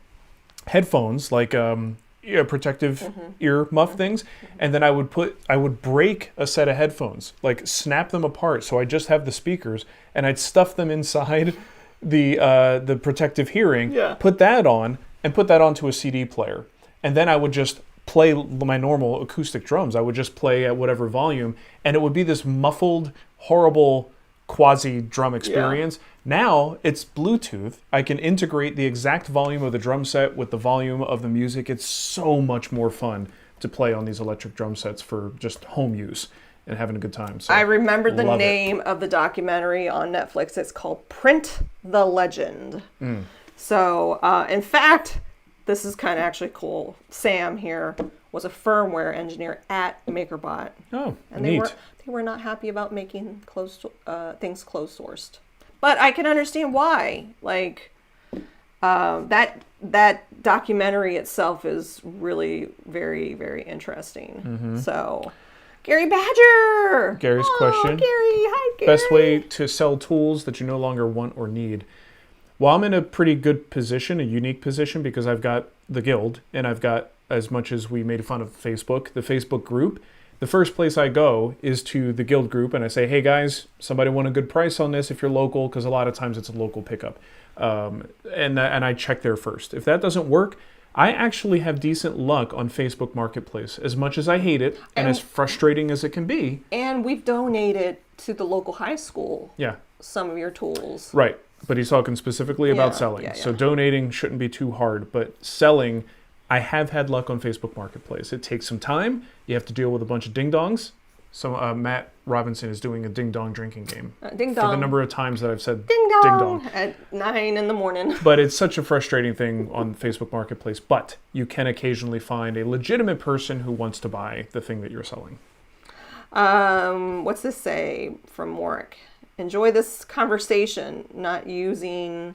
Headphones, like protective ear muff things, and then I would break a set of headphones, like snap them apart so I just have the speakers, and I'd stuff them inside the protective hearing, put that on, and put that onto a CD player. And then I would just play my normal acoustic drums. I would just play at whatever volume, and it would be this muffled, horrible quasi drum experience. Now it's Bluetooth. I can integrate the exact volume of the drum set with the volume of the music. It's so much more fun to play on these electric drum sets for just home use and having a good time. So I remember the name of the documentary on Netflix. It's called Print the Legend. So, in fact, this is kind of actually cool. Sam here was a firmware engineer at MakerBot. Oh, and neat. They were not happy about making things closed sourced. But I can understand why. Like, that documentary itself is really very, very interesting. So, Gary Badger! Gary's question. Gary, hi, Gary. Best way to sell tools that you no longer want or need. Well, I'm in a pretty good position, a unique position, because I've got the guild, and I've got, as much as we made fun of Facebook, the Facebook group. The first place I go is to the guild group, and I say, hey guys, somebody want a good price on this if you're local, because a lot of times it's a local pickup. And I check there first. If that doesn't work, I actually have decent luck on Facebook Marketplace, as much as I hate it, and as frustrating as it can be. And we've donated to the local high school some of your tools. Right. But he's talking specifically about selling. So donating shouldn't be too hard, but selling, I have had luck on Facebook Marketplace. It takes some time. You have to deal with a bunch of ding-dongs. So Matt Robinson is doing a ding-dong drinking game. Ding-dong. For the number of times that I've said ding-dong ding-dong. At 9 in the morning. But it's such a frustrating thing on Facebook Marketplace. But you can occasionally find a legitimate person who wants to buy the thing that you're selling. What's this say from Warwick? Enjoy this conversation, no use to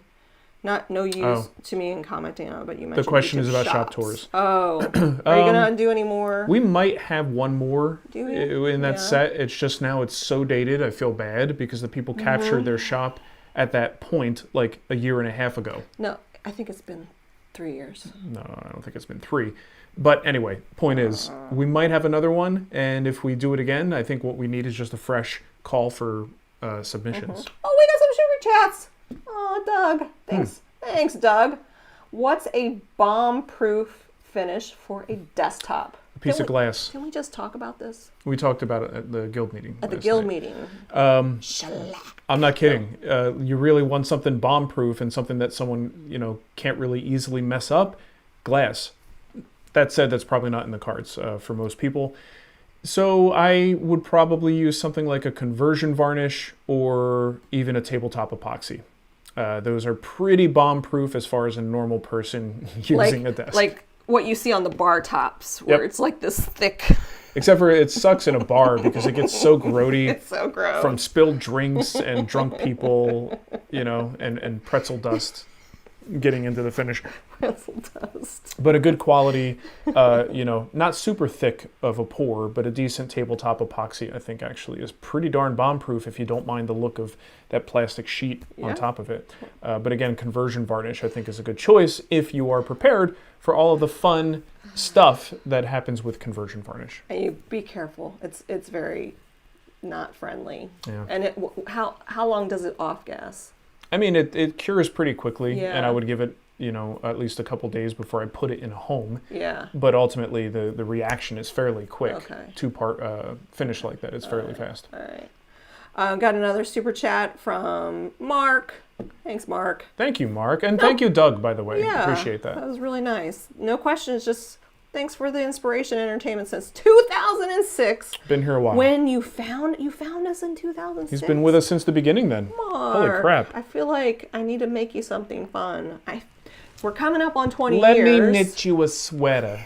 me in commenting on it, but you mentioned the question YouTube is about shops. shop tours. Oh, are you gonna do any more? We might have one more in that set. It's just now it's so dated. I feel bad because the people captured their shop at that point like a year and a half ago. No, I think it's been 3 years. No, I don't think it's been 3. But anyway, point is, we might have another one, and if we do it again, I think what we need is just a fresh call for submissions. Oh, we got some super chats. Oh, Doug. Thanks. Thanks, Doug. What's a bomb-proof finish for a desktop? A piece of glass. Can we just talk about this? We talked about it at the guild meeting. At the guild meeting. I'm not kidding. You really want something bomb-proof and something that someone, can't really easily mess up? Glass. That said, that's probably not in the cards for most people. So I would probably use something like a conversion varnish or even a tabletop epoxy. Those are pretty bomb-proof as far as a normal person using a desk. Like what you see on the bar tops, where it's like this thick. Except for it sucks in a bar because it gets so grody. It's so gross. From spilled drinks and drunk people, and pretzel dust getting into the finish. Pretzel dust. But a good quality, not super thick of a pour, but a decent tabletop epoxy, I think actually is pretty darn bomb-proof if you don't mind the look of that plastic sheet on top of it. But again, conversion varnish I think is a good choice if you are prepared for all of the fun stuff that happens with conversion varnish. And you be careful. It's very not friendly. Yeah. And how long does it off gas? I mean, it cures pretty quickly, and I would give it, at least a couple days before I put it in a home. Yeah. But ultimately, the reaction is fairly quick. Okay. 2-part finish like that is fairly fast. All right. Got another super chat from Mark. Thanks, Mark. Thank you, Mark. And thank you, Doug, by the way. Yeah, Appreciate that. That was really nice. No questions, just Thanks for the inspiration and entertainment since 2006. Been here a while. When you found us in 2006. He's been with us since the beginning then. Holy crap. I feel like I need to make you something fun. We're coming up on 20 Let years. me knit you a sweater.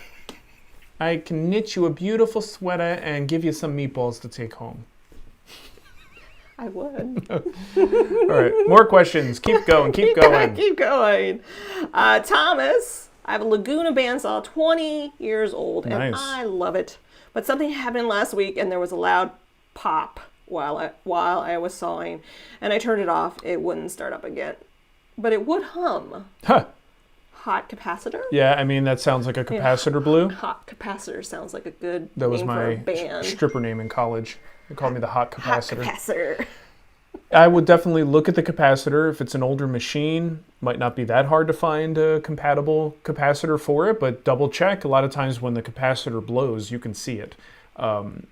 I can knit you a beautiful sweater and give you some meatballs to take home. I would. All right, more questions. Keep going, keep going. Keep going. Thomas, I have a Laguna bandsaw, 20 years old, and Nice. I love it. But something happened last week, and there was a loud pop while I was sawing, and I turned it off. It wouldn't start up again, but it would hum. Huh. Hot capacitor? Yeah, I mean, that sounds like a capacitor blew. Hot capacitor sounds like a good That was name for my a band. stripper name in college. They called me the hot Hot capacitor. capacitor. I would definitely look at the capacitor. If it's an older machine, might not be that hard to find a compatible capacitor for it, but double check. A lot of times when the capacitor blows, you can see it.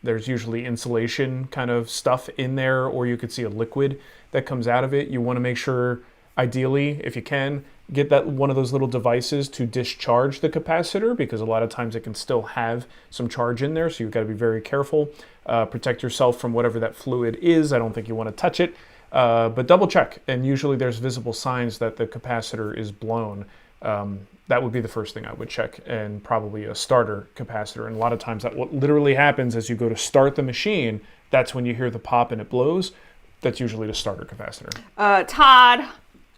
There's usually insulation kind of stuff in there, or you could see a liquid that comes out of it. You want to make sure, ideally, if you can, get that one of those little devices to discharge the capacitor, because a lot of times it can still have some charge in there, so you've got to be very careful. Protect yourself from whatever that fluid is. I don't think you want to touch it, but double check, and usually there's visible signs that the capacitor is blown. That would be the first thing I would check, and probably a starter capacitor. And a lot of times that what literally happens as you go to start the machine, that's when you hear the pop and it blows. That's usually the starter capacitor. Todd.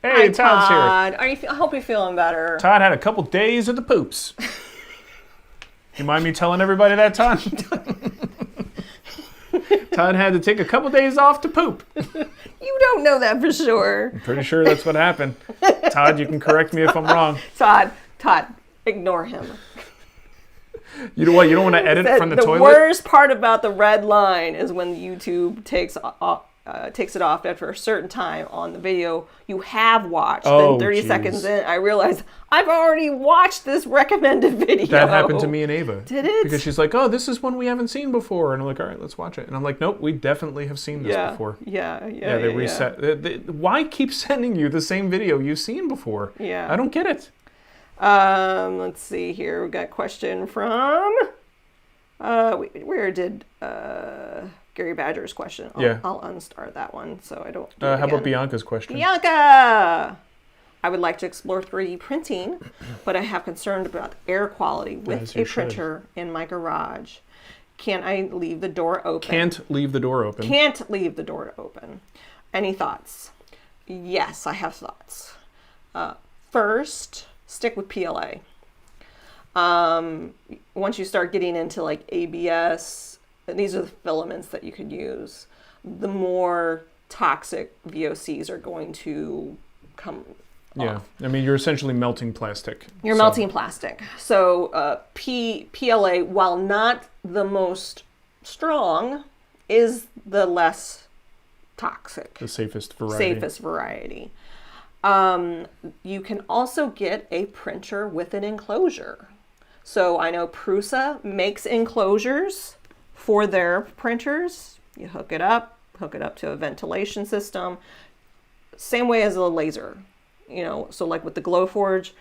Hey, Hi, Todd's Todd. I hope you're feeling better. Todd had a couple days of the poops. You mind me telling everybody that, Todd? Todd had to take a couple days off to poop. You don't know that for sure. I'm pretty sure that's what happened. Todd, you can correct me if I'm wrong. Todd, ignore him. You know what? You don't want to edit from the toilet? The worst part about the red line is when YouTube takes it off after a certain time on the video you have watched. Then 30 seconds in, I realized I've already watched this recommended video. That happened to me and Ava. Did it? Because she's like, oh, this is one we haven't seen before. And I'm like, all right, let's watch it. And I'm like, nope, we definitely have seen this before. Yeah, they reset. Why keep sending you the same video you've seen before? Yeah. I don't get it. Let's see here. We got a question from... where did... Gary Badger's question. I'll unstart that one so I don't do it How again. about Bianca's question? Bianca! I would like to explore 3D printing, but I have concern about air quality with a printer in my garage. Can I leave the door open? Can't leave the door open. Can't leave the door open. Any thoughts? Yes, I have thoughts. First, stick with PLA. Once you start getting into like ABS, and these are the filaments that you could use, the more toxic VOCs are going to come off. I mean, you're essentially melting plastic. You're melting plastic. So PLA, while not the most strong, is the less toxic. The safest variety. You can also get a printer with an enclosure. So I know Prusa makes enclosures for their printers. You hook it up to a ventilation system. Same way as a laser. So like with the Glowforge,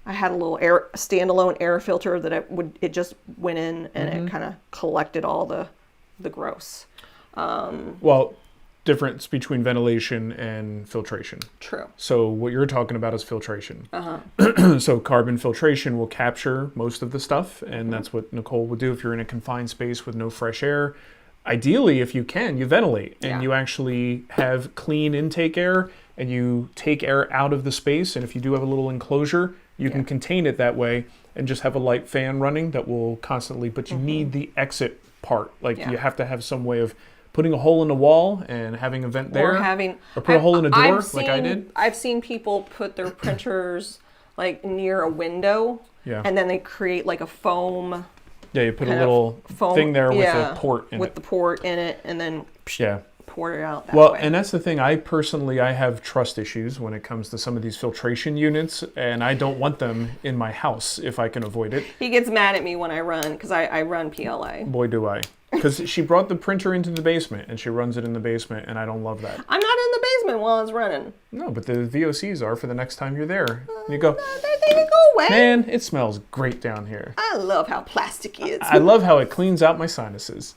I had a little standalone air filter that it just went in and it kind of collected all the gross. Well, difference between ventilation and filtration. True. So what you're talking about is filtration. Uh-huh. So carbon filtration will capture most of the stuff, and that's what Nicole would do if you're in a confined space with no fresh air. Ideally, if you can, you ventilate, and you actually have clean intake air, and you take air out of the space, and if you do have a little enclosure, you can contain it that way, and just have a light fan running that will constantly, but you need the exit part. You have to have some way of putting a hole in the wall and having a vent there, or put a hole in a door like I did. I've seen people put their printers like near a window, and then they create like a foam. Yeah, you put a little thing there with a port in it. With the port in it, and then pour it out that Well, way. and that's the thing. I have trust issues when it comes to some of these filtration units, and I don't want them in my house if I can avoid it. He gets mad at me when I run, because I run PLA. Boy, do I. Because she brought the printer into the basement, and she runs it in the basement, and I don't love that. I'm not in the basement while it's running. No, but the VOCs are for the next time you're there. You go, They didn't go away. man, it smells great down here. I love how plastic is. I love how it cleans out my sinuses.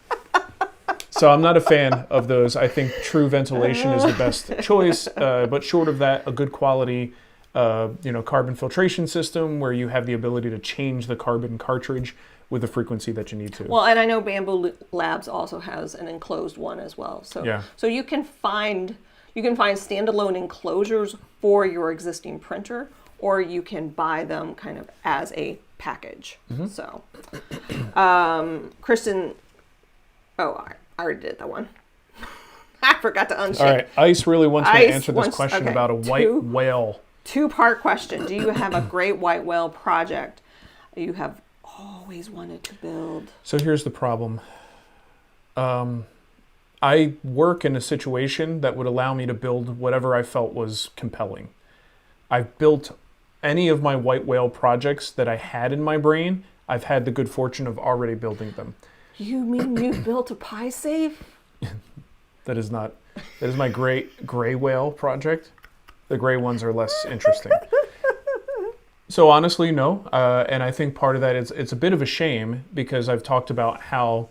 So I'm not a fan of those. I think true ventilation is the best choice, but short of that, a good quality carbon filtration system where you have the ability to change the carbon cartridge with the frequency that you need to. Well, and I know Bamboo Labs also has an enclosed one as well. So Yeah. so you can find standalone enclosures for your existing printer, or you can buy them kind of as a package. Mm-hmm. So Kristen, I already did that one. I forgot to unshake. All right, Ice really wants me to answer this question okay, about a white whale. Two-part question. Do you have a great white whale project you have always wanted to build? So here's the problem. I work in a situation that would allow me to build whatever I felt was compelling. I've built any of my white whale projects that I had in my brain. I've had the good fortune of already building them. You mean you built a pie safe? That is my great gray whale project. The gray ones are less interesting. So honestly, no. And I think part of that is it's a bit of a shame because I've talked about how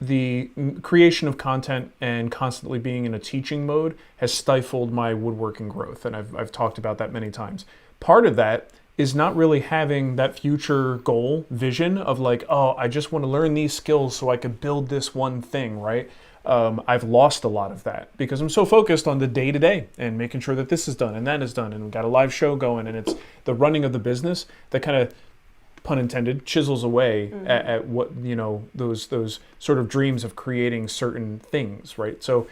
the creation of content and constantly being in a teaching mode has stifled my woodworking growth. And I've talked about that many times. Part of that is not really having that future goal vision of like, oh, I just want to learn these skills so I could build this one thing, right? I've lost a lot of that because I'm so focused on the day-to-day and making sure that this is done and that is done and we've got a live show going and it's the running of the business that kind of, pun intended, chisels away at what, those sort of dreams of creating certain things, right? So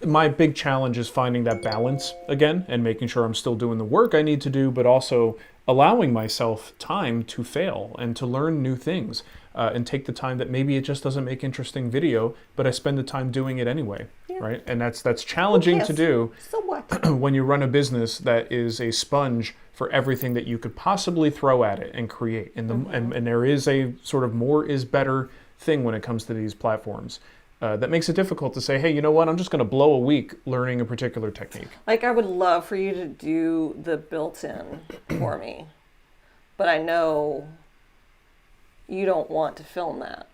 my big challenge is finding that balance again and making sure I'm still doing the work I need to do, but also allowing myself time to fail and to learn new things and take the time that maybe it just doesn't make interesting video, but I spend the time doing it anyway, right? And that's challenging to do So what? when you run a business that is a sponge for everything that you could possibly throw at it and create. And there is a sort of more is better thing when it comes to these platforms. That makes it difficult to say, hey, you know what? I'm just going to blow a week learning a particular technique. Like, I would love for you to do the built-in for me, but I know you don't want to film that.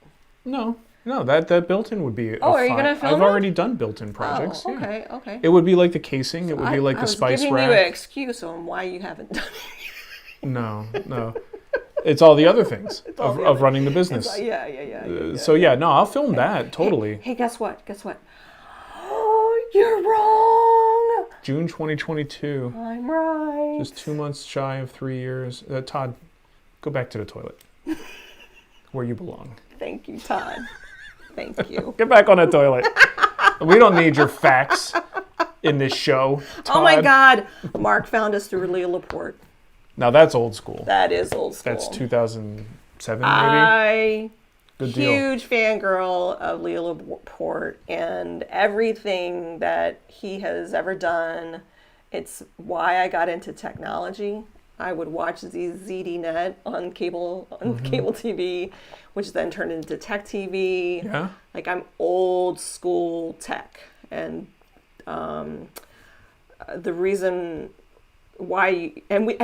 No, that built-in would be. Oh, are you gonna film I've it? already done built-in projects. Oh, yeah. okay, okay. It would be like the casing. It would be like the spice I was giving rack. you an excuse on why you haven't done it. No. It's all the other things of running the business. Yeah. No, I'll film that totally. Hey, guess what? Oh, you're wrong. June 2022. I'm right. Just 2 months shy of 3 years. Todd, go back to the toilet. Where you belong. Thank you, Todd. Thank you. Get back on the toilet. We don't need your facts in this show, Todd. Oh my God. Mark found us through Leah Laporte. Now that's old school. That is old school. That's 2007 maybe? Good deal. Huge fangirl of Leah Laporte and everything that he has ever done. It's why I got into technology. I would watch ZDNet on cable TV, which then turned into Tech TV. Yeah. Like, I'm old school tech, and the reason why we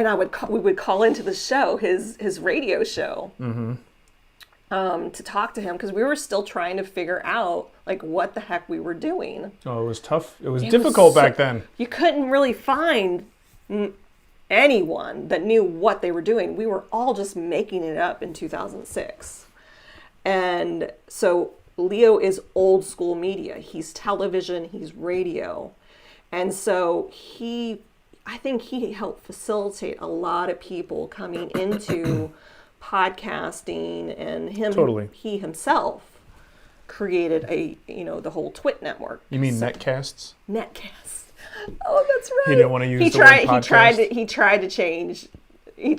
would call into the show, his radio show, to talk to him, because we were still trying to figure out like what the heck we were doing. Oh, it was tough. It was difficult back then. You couldn't really find anyone that knew what they were doing. We were all just making it up in 2006. And so Leo is old school media. He's television, he's radio. And so I think he helped facilitate a lot of people coming into podcasting, and he himself created the whole Twit network. You mean netcasts? Netcast. Oh, that's right. He didn't want to use the word podcast. He tried to change, He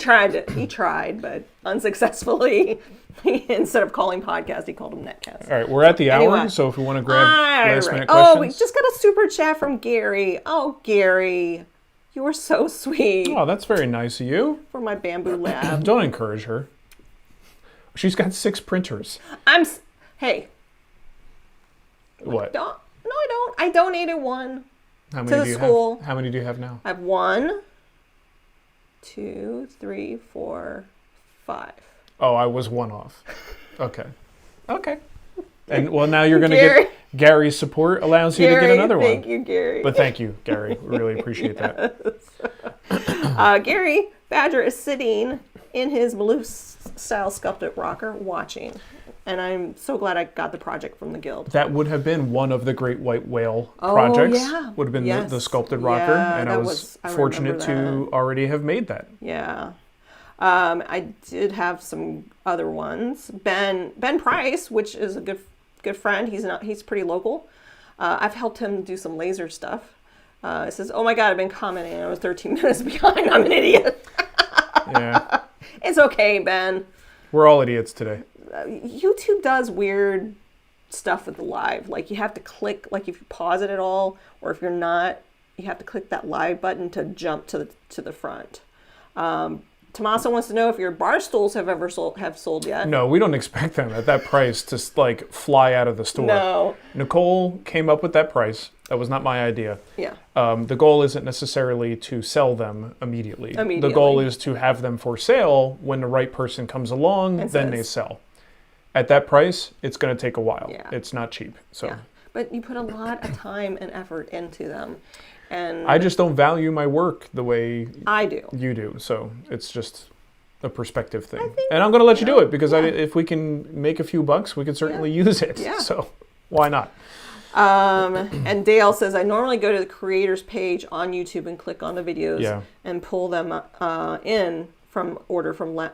tried, but unsuccessfully. Instead of calling podcast, he called them netcast. All right, we're at the hour, Anyway. so if we want to grab last minute Oh, we questions. just got a super chat from Gary. Oh, Gary, you were so sweet Oh, that's very nice of you. for my bamboo lab. Don't encourage her. She's got 6 printers. Hey. What? No, I don't. I donated one How to many the do you school. have? How many do you have now? I have 1, 2, 3, 4, 5. Oh, I was 1 off. Okay. And well, now you're going to Gary. get Gary's support allows you to get another one. Thank you, Gary. But thank you, Gary. We really appreciate that. Gary Badger is sitting in his Maloof-style sculpted rocker watching. And I'm so glad I got the project from the Guild. That would have been one of the Great White Whale projects. Yeah. Would have been Yes. the sculpted rocker. Yeah, And I was fortunate to already have made that. Yeah. I did have some other ones. Ben Price, which is a good friend. He's pretty local. I've helped him do some laser stuff. It says, "Oh my God, I've been commenting. I was 13 minutes behind. I'm an idiot." Yeah. It's okay, Ben. We're all idiots today. YouTube does weird stuff with the live. Like you have to click, like if you pause it at all, or if you're not, you have to click that live button to jump to the front. Tommaso wants to know if your bar stools have ever sold yet. No, we don't expect them at that price to like fly out of the store. No. Nicole came up with that price. That was not my idea. Yeah. The goal isn't necessarily to sell them immediately. The goal is to have them for sale when the right person comes along, then they sell. At that price, it's going to take a while. Yeah. It's not cheap. So. Yeah. But you put a lot of time and effort into them. And I just don't value my work the way I do. You do. So it's just a perspective thing. And I'm going to let you do it because if we can make a few bucks, we can certainly use it. Yeah. So why not? And Dale says, I normally go to the creators page on YouTube and click on the videos and pull them in from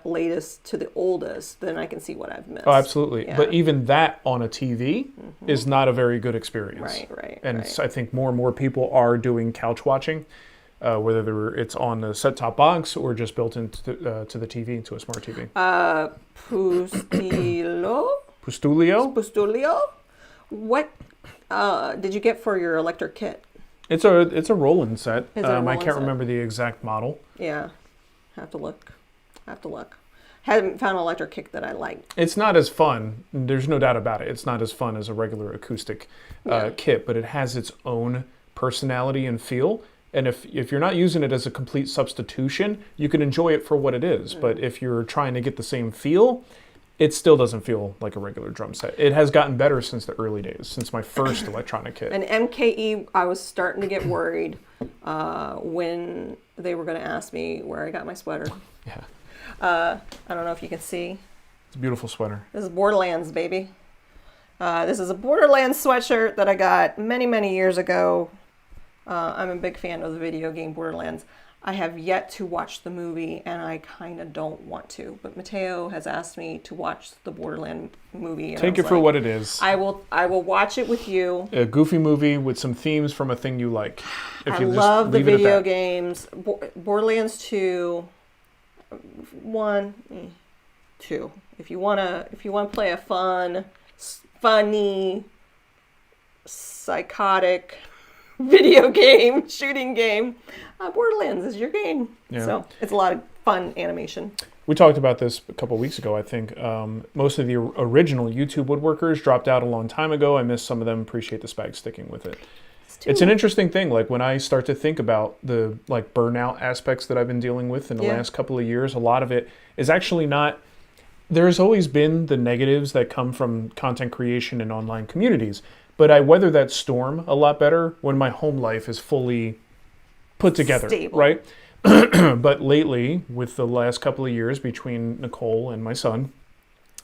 latest to the oldest. Then I can see what I've missed. Oh, absolutely. Yeah. But even that on a TV is not a very good experience. Right. And I think more and more people are doing couch watching, whether it's on the set-top box or just built into to the TV, into a smart TV. Pustulio? What did you get for your electric kit? It's a Roland set. Is it a I Roland can't set? remember the exact model. Yeah. Have to look. Haven't found an electric kit that I like. It's not as fun. There's no doubt about it. It's not as fun as a regular acoustic kit, but it has its own personality and feel. And if you're not using it as a complete substitution, you can enjoy it for what it is. But if you're trying to get the same feel, it still doesn't feel like a regular drum set. It has gotten better since the early days, since my first electronic kit. And MKE, I was starting to get worried when they were going to ask me where I got my sweater. Yeah. I don't know if you can see. It's a beautiful sweater. This is Borderlands, baby. This is a Borderlands sweatshirt that I got many, many years ago. I'm a big fan of the video game Borderlands. I have yet to watch the movie, and I kind of don't want to. But Mateo has asked me to watch the Borderlands movie. And Take it for what it is. I will watch it with you. A goofy movie with some themes from a thing you like. I love the video games. Borderlands 2, 1, 2. If you wanna play a funny, psychotic video game, shooting game, Borderlands is your game. Yeah. So it's a lot of fun animation. We talked about this a couple of weeks ago, I think. Most of the original YouTube woodworkers dropped out a long time ago. I miss some of them. Appreciate the Spag sticking with it. It's an interesting thing. Like when I start to think about the burnout aspects that I've been dealing with in the last couple of years, a lot of it is actually not. There's always been the negatives that come from content creation and online communities, but I weather that storm a lot better when my home life is fully put together, stable. Right? But lately, with the last couple of years between Nicole and my son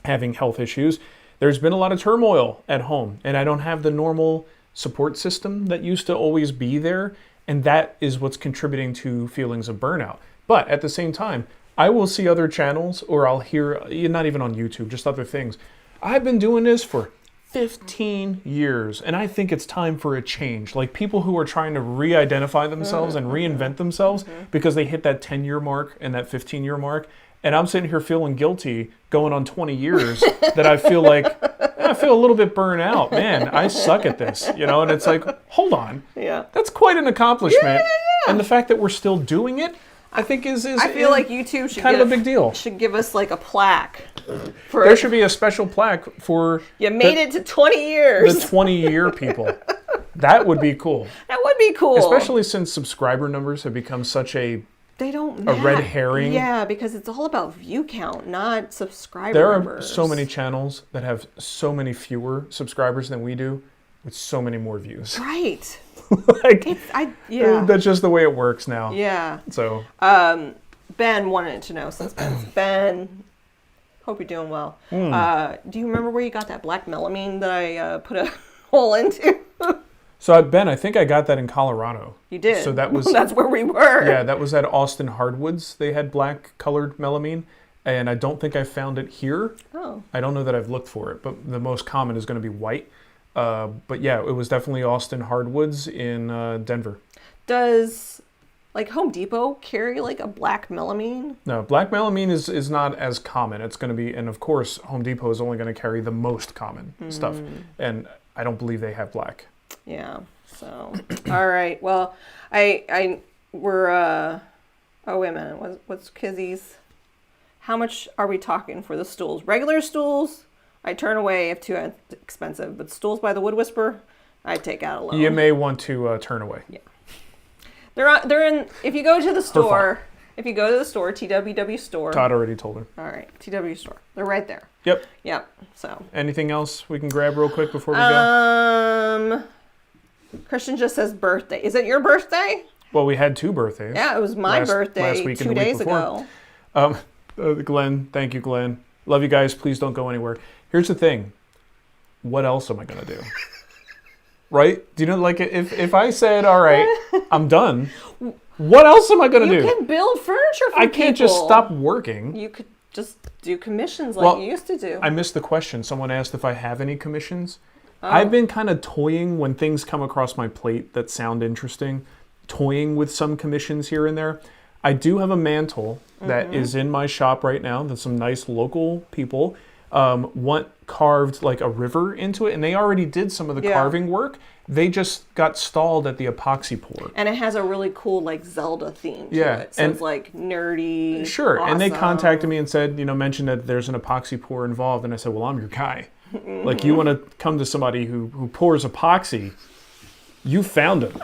having health issues, there's been a lot of turmoil at home, and I don't have the normal support system that used to always be there, and that is what's contributing to feelings of burnout. But at the same time, I will see other channels, or I'll hear, not even on YouTube, just other things. I've been doing this for 15 years, and I think it's time for a change. Like people who are trying to re-identify themselves and reinvent themselves because they hit that 10-year mark and that 15-year mark. And I'm sitting here feeling guilty going on 20 years that I feel a little bit burnt out. Man, I suck at this, and it's like, hold on. Yeah. That's quite an accomplishment. Yeah. And the fact that we're still doing it, I think is I feel like YouTube should kind of a big deal. Should give us like a plaque. There should be a special plaque for you made it to 20 years. The 20-year people. That would be cool. That would be cool. Especially since subscriber numbers have become such a red herring. Yeah, because it's all about view count, not subscriber there numbers. Are so many channels that have so many fewer subscribers than we do, with so many more views. Right. Yeah. That's just the way it works now. Yeah. So. Ben wanted to know, since Ben, hope you're doing well. Do you remember where you got that black melamine that I put a hole into? So Ben, I think I got that in Colorado. You did. So that was that's where we were. Yeah, that was at Austin Hardwoods. They had black colored melamine, and I don't think I found it here. Oh. I don't know that I've looked for it, but the most common is going to be white. But yeah, it was definitely Austin Hardwoods in Denver. Does Home Depot carry a black melamine? No, black melamine is not as common. It's going to be, and of course, Home Depot is only going to carry the most common stuff, and I don't believe they have black. Yeah. So, all right. Well, we're oh wait a minute. What's Kizzy's? How much are we talking for the stools? Regular stools, I turn away if too expensive. But stools by the Wood Whisperer, I take out a loan. You may want to turn away. Yeah. They're in. If you go to the store, TWW store. Todd already told her. All right, TW store. They're right there. Yep. Yep. So. Anything else we can grab real quick before we go? Christian just says birthday. Is it your birthday? Well, we had 2 birthdays. Yeah, it was my birthday last week 2 days ago. Glenn, thank you, Glenn. Love you guys. Please don't go anywhere. Here's the thing. What else am I going to do? Right? Do you know, if I said, all right, I'm done, what else am I going to do? You can build furniture for I can't people. just stop working. You could just do commissions like you used to do. I missed the question. Someone asked if I have any commissions. I've been kind of toying when things come across my plate that sound interesting, toying with some commissions here and there. I do have a mantle that is in my shop right now that some nice local people want carved like a river into it, and they already did some of the carving work. They just got stalled at the epoxy pour. And it has a really cool Zelda theme to it. So it's nerdy. Sure. Awesome. And they contacted me and said, mentioned that there's an epoxy pour involved. And I said, well, I'm your guy. You want to come to somebody who pours epoxy, you found him.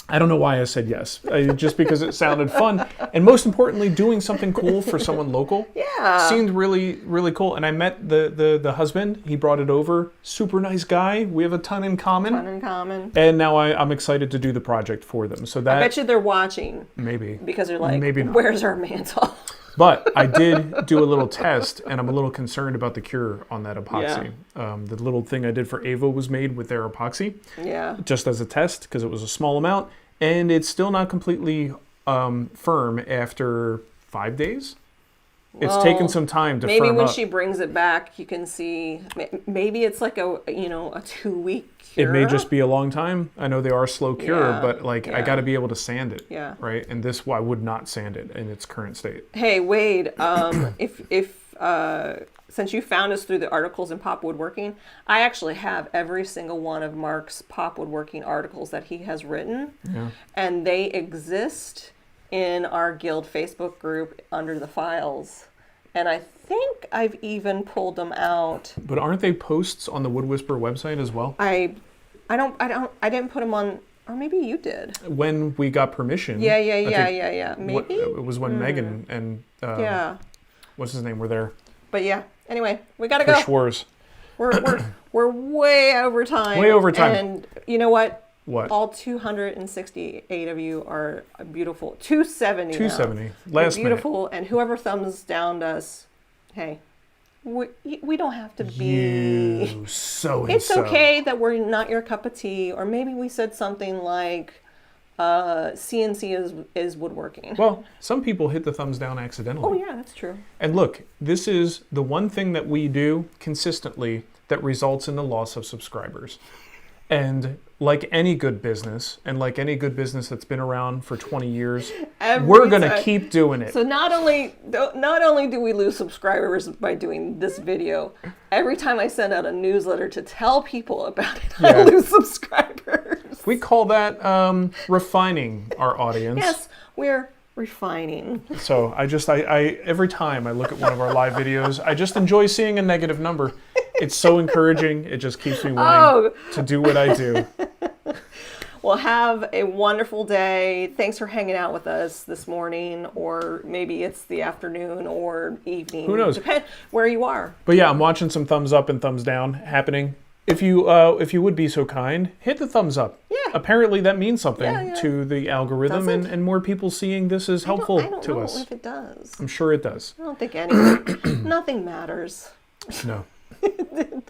I don't know why I said yes. Just because it sounded fun. And most importantly, doing something cool for someone local. Yeah. Seemed really, really cool. And I met the husband. He brought it over. Super nice guy. We have a ton in common. And now I'm excited to do the project for them. So that, I bet you they're watching. Maybe. Because they're like, maybe not. Where's our mantle? But I did do a little test, and I'm a little concerned about the cure on that epoxy. Yeah. The little thing I did for Ava was made with their epoxy. Yeah. Just as a test, because it was a small amount. And it's still not completely firm after 5 days. It's taken some time to firm up. Maybe when she brings it back, you can see. Maybe it's like a 2-week cure. It may just be a long time. I know they are slow cure, but I got to be able to sand it. Yeah. Right. And this, I would not sand it in its current state. Hey Wade, if since you found us through the articles in Pop Woodworking, I actually have every single one of Mark's Pop Woodworking articles that he has written, and they exist in our Guild Facebook group under the files, and I think I've even pulled them out. But aren't they posts on the Wood Whisperer website as well? I didn't put them on, or maybe you did. When we got permission. Yeah. Maybe it was when Megan and what's his name were there. But yeah. Anyway, we gotta go. Schwarz. We're way over time. Way over time. And you know what? What? All 268 of you are beautiful. 270. 270. Last beautiful, minute. And whoever thumbs downed us, hey, we don't have to be. You so. It's okay that we're not your cup of tea, or maybe we said something like, CNC is woodworking. Well, some people hit the thumbs down accidentally. Oh yeah, that's true. And look, this is the one thing that we do consistently that results in the loss of subscribers. And like any good business, and like any good business that's been around for 20 years, we're going to keep doing it. So not only do we lose subscribers by doing this video, every time I send out a newsletter to tell people about it, I lose subscribers. We call that refining our audience. Yes, we're refining. So I every time I look at one of our live videos, I just enjoy seeing a negative number. It's so encouraging. It just keeps me wanting to do what I do. Well, have a wonderful day. Thanks for hanging out with us this morning, or maybe it's the afternoon or evening. Who knows? Depends where you are. But yeah, I'm watching some thumbs up and thumbs down happening. If you would be so kind, hit the thumbs up. Yeah. Apparently that means something to the algorithm, and more people seeing this is helpful to us. I don't know if it does. I'm sure it does. I don't think anything. Nothing matters. No.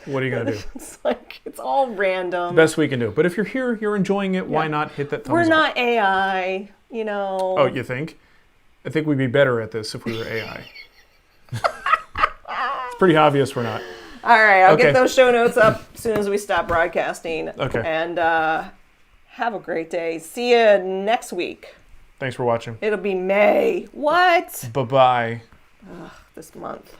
What are you going to do? It's like, it's all random. Best we can do. But if you're here, you're enjoying it, why not hit that thumbs up? We're not AI, you know. Oh, you think? I think we'd be better at this if we were AI. It's pretty obvious we're not. All right, I'll get those show notes up as soon as we stop broadcasting. Okay. And have a great day. See you next week. Thanks for watching. It'll be May. What? Bye-bye. This month.